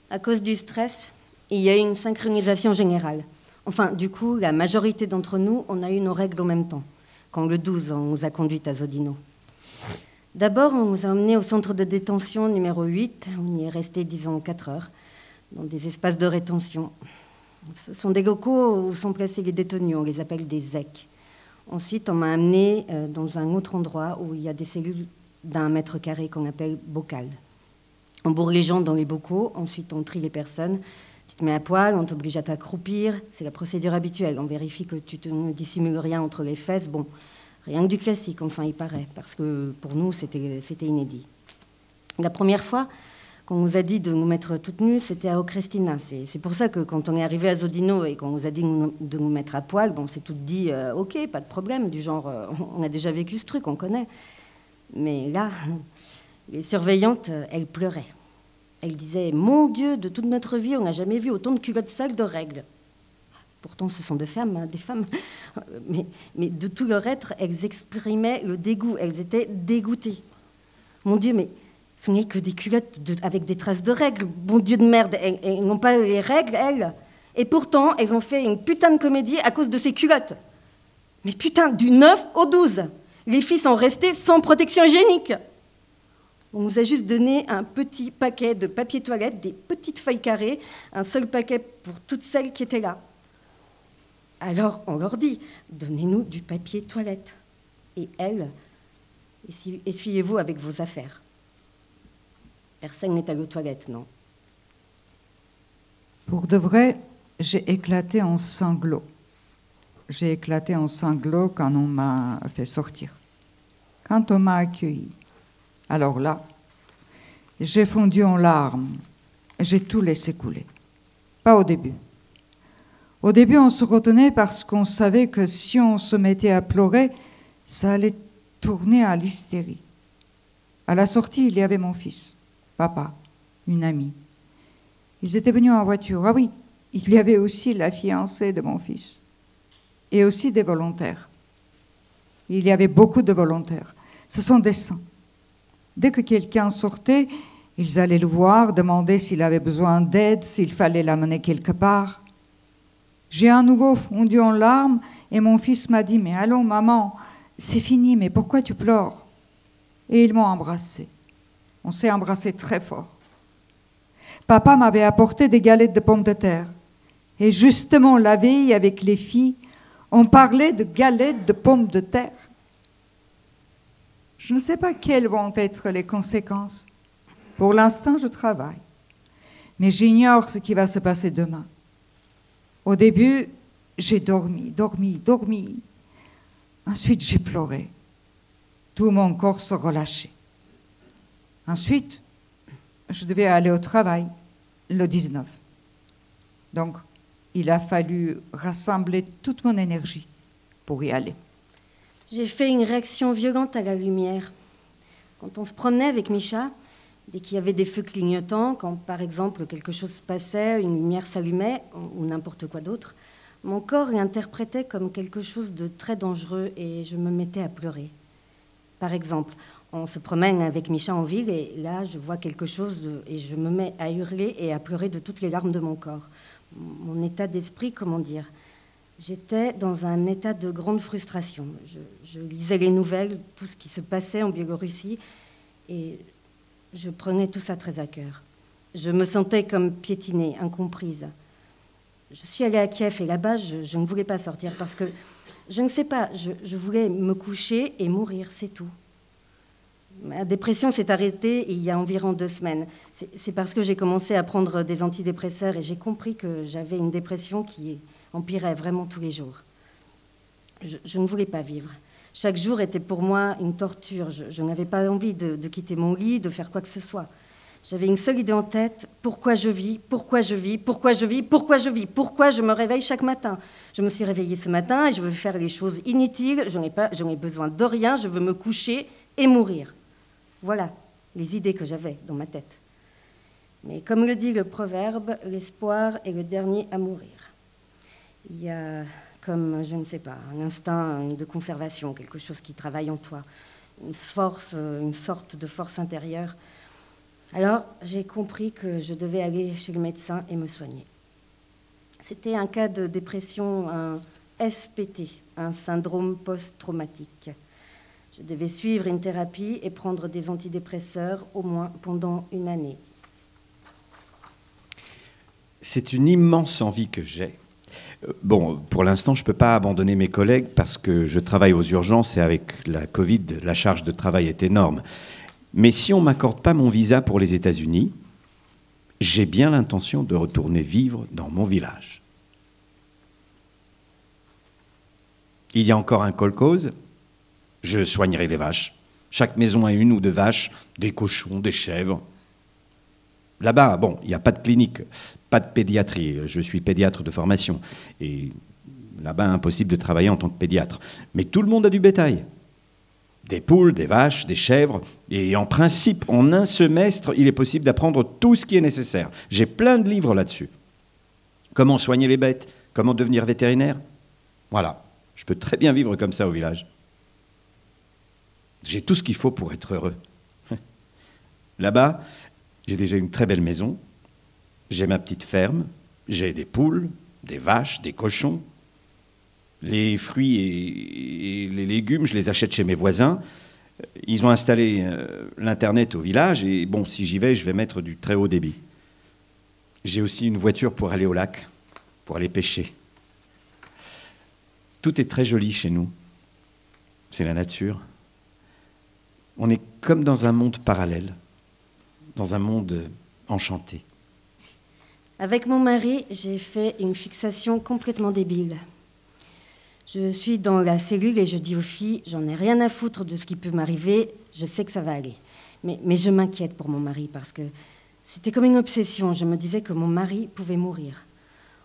[SPEAKER 1] À cause du stress, il y a eu une synchronisation générale. Enfin, du coup, la majorité d'entre nous, on a eu nos règles en même temps, quand le 12, on nous a conduites à Zodino. D'abord, on nous a emmenés au centre de détention numéro 8. On y est resté, disons, 4 heures, dans des espaces de rétention. Ce sont des locaux où sont placés les détenus, on les appelle des ZEC. Ensuite, on m'a amené dans un autre endroit où il y a des cellules d'1 mètre carré qu'on appelle bocal. On bourre les gens dans les bocaux, ensuite on trie les personnes. Tu te mets à poil, on t'oblige à t'accroupir. C'est la procédure habituelle. On vérifie que tu ne dissimules rien entre les fesses. Bon, rien que du classique, enfin, il paraît, parce que pour nous, c'était inédit. La première fois qu'on nous a dit de nous mettre toutes nues, c'était à Okrestina. C'est pour ça que quand on est arrivé à Zodino et qu'on nous a dit de nous mettre à poil, bon, on s'est tout dit ok, pas de problème, du genre, on a déjà vécu ce truc, on connaît. Mais là, les surveillantes, elles pleuraient. Elles disaient « Mon Dieu, de toute notre vie, on n'a jamais vu autant de culottes sales de règles. » Pourtant, ce sont des femmes. Mais de tout leur être, elles exprimaient le dégoût. Elles étaient dégoûtées. Mon Dieu, mais ce n'est que des culottes avec des traces de règles. Bon Dieu de merde, elles n'ont pas les règles, elles. Et pourtant, elles ont fait une putain de comédie à cause de ces culottes. Mais putain, du 9 au 12, les filles sont restées sans protection hygiénique. On nous a juste donné un petit paquet de papier toilette, des petites feuilles carrées, un seul paquet pour toutes celles qui étaient là. Alors on leur dit, donnez-nous du papier toilette. Et elles, essuyez-vous avec vos affaires. Personne n'est allé aux toilettes, non.
[SPEAKER 4] Pour de vrai, j'ai éclaté en sanglots. J'ai éclaté en sanglots quand on m'a fait sortir, quand on m'a accueilli. Alors là, j'ai fondu en larmes. J'ai tout laissé couler. Pas au début. Au début, on se retenait parce qu'on savait que si on se mettait à pleurer, ça allait tourner à l'hystérie. À la sortie, il y avait mon fils, papa, une amie. Ils étaient venus en voiture. Ah oui, il y avait aussi la fiancée de mon fils. Et aussi des volontaires. Il y avait beaucoup de volontaires. Ce sont des saints. Dès que quelqu'un sortait, ils allaient le voir, demander s'il avait besoin d'aide, s'il fallait l'amener quelque part. J'ai à nouveau fondu en larmes et mon fils m'a dit « Mais allons, maman, c'est fini, mais pourquoi tu pleures ?» Et ils m'ont embrassé. On s'est embrassé très fort. Papa m'avait apporté des galettes de pommes de terre. Et justement, la veille, avec les filles, on parlait de galettes de pommes de terre. Je ne sais pas quelles vont être les conséquences. Pour l'instant, je travaille. Mais j'ignore ce qui va se passer demain. Au début, j'ai dormi. Ensuite, j'ai pleuré. Tout mon corps se relâchait. Ensuite, je devais aller au travail le 19. Donc, il a fallu rassembler toute mon énergie pour y aller.
[SPEAKER 1] J'ai fait une réaction violente à la lumière. Quand on se promenait avec Micha, dès qu'il y avait des feux clignotants, quand par exemple quelque chose se passait, une lumière s'allumait, ou n'importe quoi d'autre, mon corps l'interprétait comme quelque chose de très dangereux et je me mettais à pleurer. Par exemple, on se promène avec Micha en ville et là je vois quelque chose et je me mets à hurler et à pleurer de toutes les larmes de mon corps. Mon état d'esprit, comment dire ? J'étais dans un état de grande frustration. Je lisais les nouvelles, tout ce qui se passait en Biélorussie, et je prenais tout ça très à cœur. Je me sentais comme piétinée, incomprise. Je suis allée à Kiev et là-bas, je ne voulais pas sortir parce que, je ne sais pas, je voulais me coucher et mourir, c'est tout. Ma dépression s'est arrêtée il y a environ 2 semaines. C'est parce que j'ai commencé à prendre des antidépresseurs et j'ai compris que j'avais une dépression qui empirait vraiment tous les jours. Je ne voulais pas vivre. Chaque jour était pour moi une torture. Je n'avais pas envie de quitter mon lit, de faire quoi que ce soit. J'avais une seule idée en tête, pourquoi je vis, pourquoi je vis, pourquoi je vis, pourquoi je vis, pourquoi je me réveille chaque matin. Je me suis réveillée ce matin et je veux faire les choses inutiles, je n'ai besoin de rien, je veux me coucher et mourir. Voilà les idées que j'avais dans ma tête. Mais comme le dit le proverbe, l'espoir est le dernier à mourir. Il y a comme, je ne sais pas, un instinct de conservation, quelque chose qui travaille en toi, une force, une sorte de force intérieure. Alors, j'ai compris que je devais aller chez le médecin et me soigner. C'était un cas de dépression, un SPT, un syndrome post-traumatique. Je devais suivre une thérapie et prendre des antidépresseurs au moins pendant 1 année.
[SPEAKER 2] C'est une immense envie que j'ai. Bon, pour l'instant, je ne peux pas abandonner mes collègues parce que je travaille aux urgences et avec la Covid, la charge de travail est énorme. Mais si on ne m'accorde pas mon visa pour les États-Unis, j'ai bien l'intention de retourner vivre dans mon village. Il y a encore un kolkhoz, je soignerai les vaches. Chaque maison a 1 ou 2 vaches, des cochons, des chèvres. Là-bas, bon, il n'y a pas de clinique, pas de pédiatrie. Je suis pédiatre de formation. Et là-bas, impossible de travailler en tant que pédiatre. Mais tout le monde a du bétail. Des poules, des vaches, des chèvres. Et en principe, en 1 semestre, il est possible d'apprendre tout ce qui est nécessaire. J'ai plein de livres là-dessus. Comment soigner les bêtes, comment devenir vétérinaire. Voilà, je peux très bien vivre comme ça au village. J'ai tout ce qu'il faut pour être heureux. Là-bas, j'ai déjà une très belle maison, j'ai ma petite ferme, j'ai des poules, des vaches, des cochons. Les fruits et les légumes, je les achète chez mes voisins. Ils ont installé l'Internet au village et bon, si j'y vais, je vais mettre du très haut débit. J'ai aussi une voiture pour aller au lac, pour aller pêcher. Tout est très joli chez nous. C'est la nature. On est comme dans un monde parallèle, dans un monde enchanté.
[SPEAKER 1] Avec mon mari, j'ai fait une fixation complètement débile. Je suis dans la cellule et je dis aux filles, j'en ai rien à foutre de ce qui peut m'arriver, je sais que ça va aller. Mais je m'inquiète pour mon mari parce que c'était comme une obsession. Je me disais que mon mari pouvait mourir.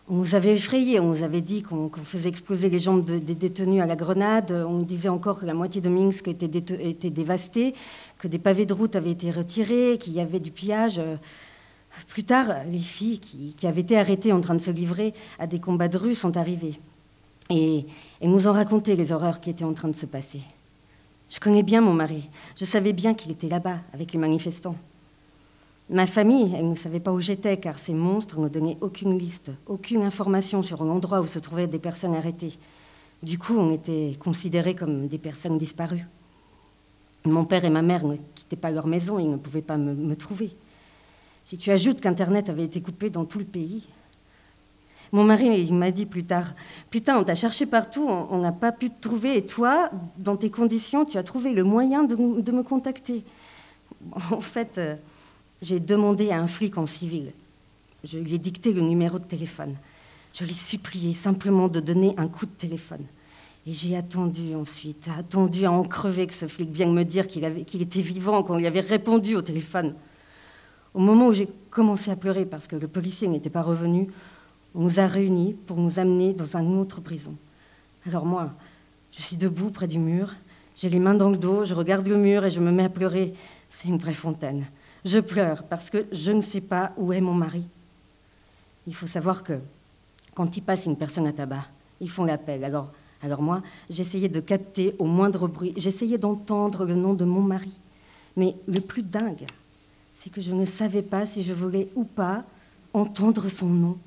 [SPEAKER 1] On nous avait effrayés, on nous avait dit qu'on faisait exploser les jambes des détenus à la grenade, on nous disait encore que la moitié de Minsk était dévastée, que des pavés de route avaient été retirés, qu'il y avait du pillage. Plus tard, les filles qui avaient été arrêtées en train de se livrer à des combats de rue sont arrivées. Et elles nous ont raconté les horreurs qui étaient en train de se passer. Je connais bien mon mari. Je savais bien qu'il était là-bas, avec les manifestants. Ma famille, elle ne savait pas où j'étais, car ces monstres ne donnaient aucune liste, aucune information sur l'endroit où se trouvaient des personnes arrêtées. Du coup, on était considérés comme des personnes disparues. Mon père et ma mère ne quittaient pas leur maison, ils ne pouvaient pas me trouver. Si tu ajoutes qu'Internet avait été coupé dans tout le pays... Mon mari, il m'a dit plus tard, « Putain, on t'a cherché partout, on n'a pas pu te trouver, et toi, dans tes conditions, tu as trouvé le moyen de me contacter. » En fait, j'ai demandé à un flic en civil. Je lui ai dicté le numéro de téléphone. Je l'ai supplié simplement de donner un coup de téléphone. Et j'ai attendu ensuite, attendu à en crever que ce flic vienne me dire qu'il était vivant, qu'on lui avait répondu au téléphone. Au moment où j'ai commencé à pleurer parce que le policier n'était pas revenu, on nous a réunis pour nous amener dans une autre prison. Alors moi, je suis debout près du mur, j'ai les mains dans le dos, je regarde le mur et je me mets à pleurer. C'est une vraie fontaine. Je pleure parce que je ne sais pas où est mon mari. Il faut savoir que quand il passe une personne à tabac, ils font l'appel. Alors moi, j'essayais de capter au moindre bruit, j'essayais d'entendre le nom de mon mari. Mais le plus dingue, c'est que je ne savais pas si je voulais ou pas entendre son nom.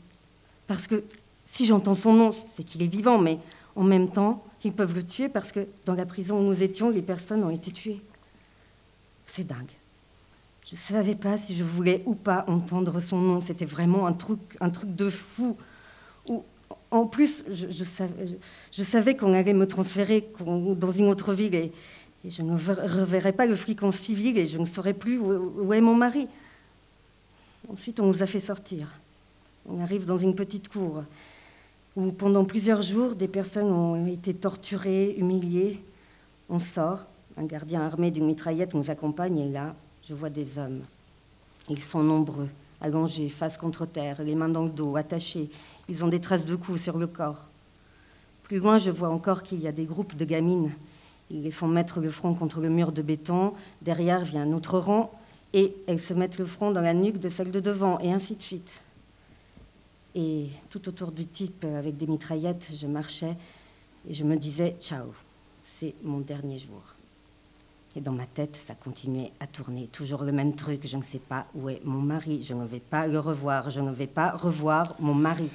[SPEAKER 1] Parce que si j'entends son nom, c'est qu'il est vivant, mais en même temps, ils peuvent le tuer parce que dans la prison où nous étions, les personnes ont été tuées. C'est dingue. Je ne savais pas si je voulais ou pas entendre son nom. C'était vraiment un truc de fou. En plus, je savais qu'on allait me transférer dans une autre ville et je ne reverrai pas le flic en civil et je ne saurais plus où est mon mari. Ensuite, on nous a fait sortir. On arrive dans une petite cour où pendant plusieurs jours, des personnes ont été torturées, humiliées. On sort, un gardien armé d'une mitraillette nous accompagne et là, je vois des hommes. Ils sont nombreux, allongés, face contre terre, les mains dans le dos, attachés. Ils ont des traces de coups sur le corps. Plus loin, je vois encore qu'il y a des groupes de gamines. Ils les font mettre le front contre le mur de béton. Derrière vient un autre rang et elles se mettent le front dans la nuque de celle de devant et ainsi de suite. Et tout autour du type avec des mitraillettes, je marchais et je me disais « Ciao, c'est mon dernier jour ». Et dans ma tête, ça continuait à tourner. Toujours le même truc, je ne sais pas où est mon mari, je ne vais pas le revoir, je ne vais pas revoir mon mari.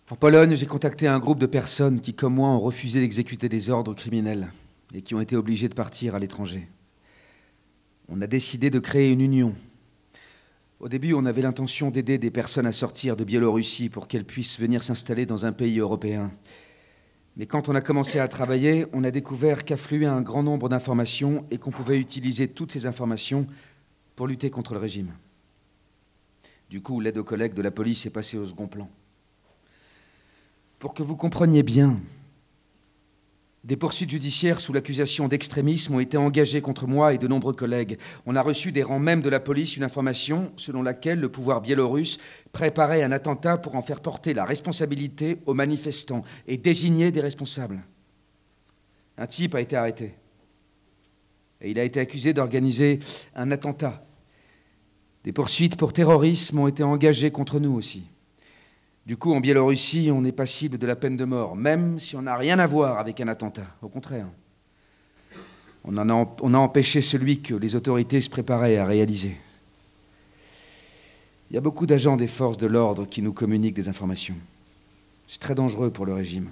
[SPEAKER 3] En Pologne, j'ai contacté un groupe de personnes qui, comme moi, ont refusé d'exécuter des ordres criminels et qui ont été obligées de partir à l'étranger. On a décidé de créer une union. Au début, on avait l'intention d'aider des personnes à sortir de Biélorussie pour qu'elles puissent venir s'installer dans un pays européen. Mais quand on a commencé à travailler, on a découvert qu'affluait un grand nombre d'informations et qu'on pouvait utiliser toutes ces informations pour lutter contre le régime. Du coup, l'aide aux collègues de la police est passée au second plan. Pour que vous compreniez bien, des poursuites judiciaires sous l'accusation d'extrémisme ont été engagées contre moi et de nombreux collègues. On a reçu des rangs même de la police une information selon laquelle le pouvoir biélorusse préparait un attentat pour en faire porter la responsabilité aux manifestants et désigner des responsables. Un type a été arrêté et il a été accusé d'organiser un attentat. Des poursuites pour terrorisme ont été engagées contre nous aussi. Du coup, en Biélorussie, on est passible de la peine de mort, même si on n'a rien à voir avec un attentat. Au contraire. On a empêché celui que les autorités se préparaient à réaliser. Il y a beaucoup d'agents des forces de l'ordre qui nous communiquent des informations. C'est très dangereux pour le régime.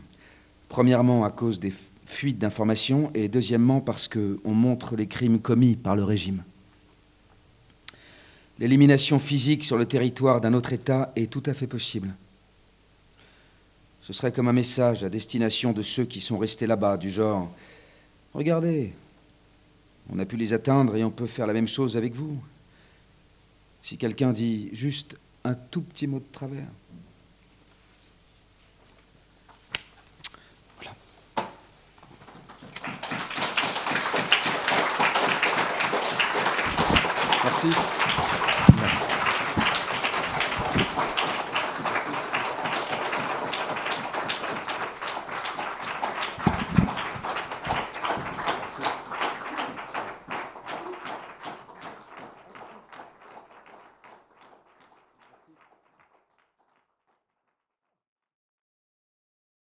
[SPEAKER 3] Premièrement, à cause des fuites d'informations, et deuxièmement, parce qu'on montre les crimes commis par le régime. L'élimination physique sur le territoire d'un autre État est tout à fait possible. Ce serait comme un message à destination de ceux qui sont restés là-bas, du genre « Regardez, on a pu les atteindre et on peut faire la même chose avec vous. » Si quelqu'un dit juste un tout petit mot de travers,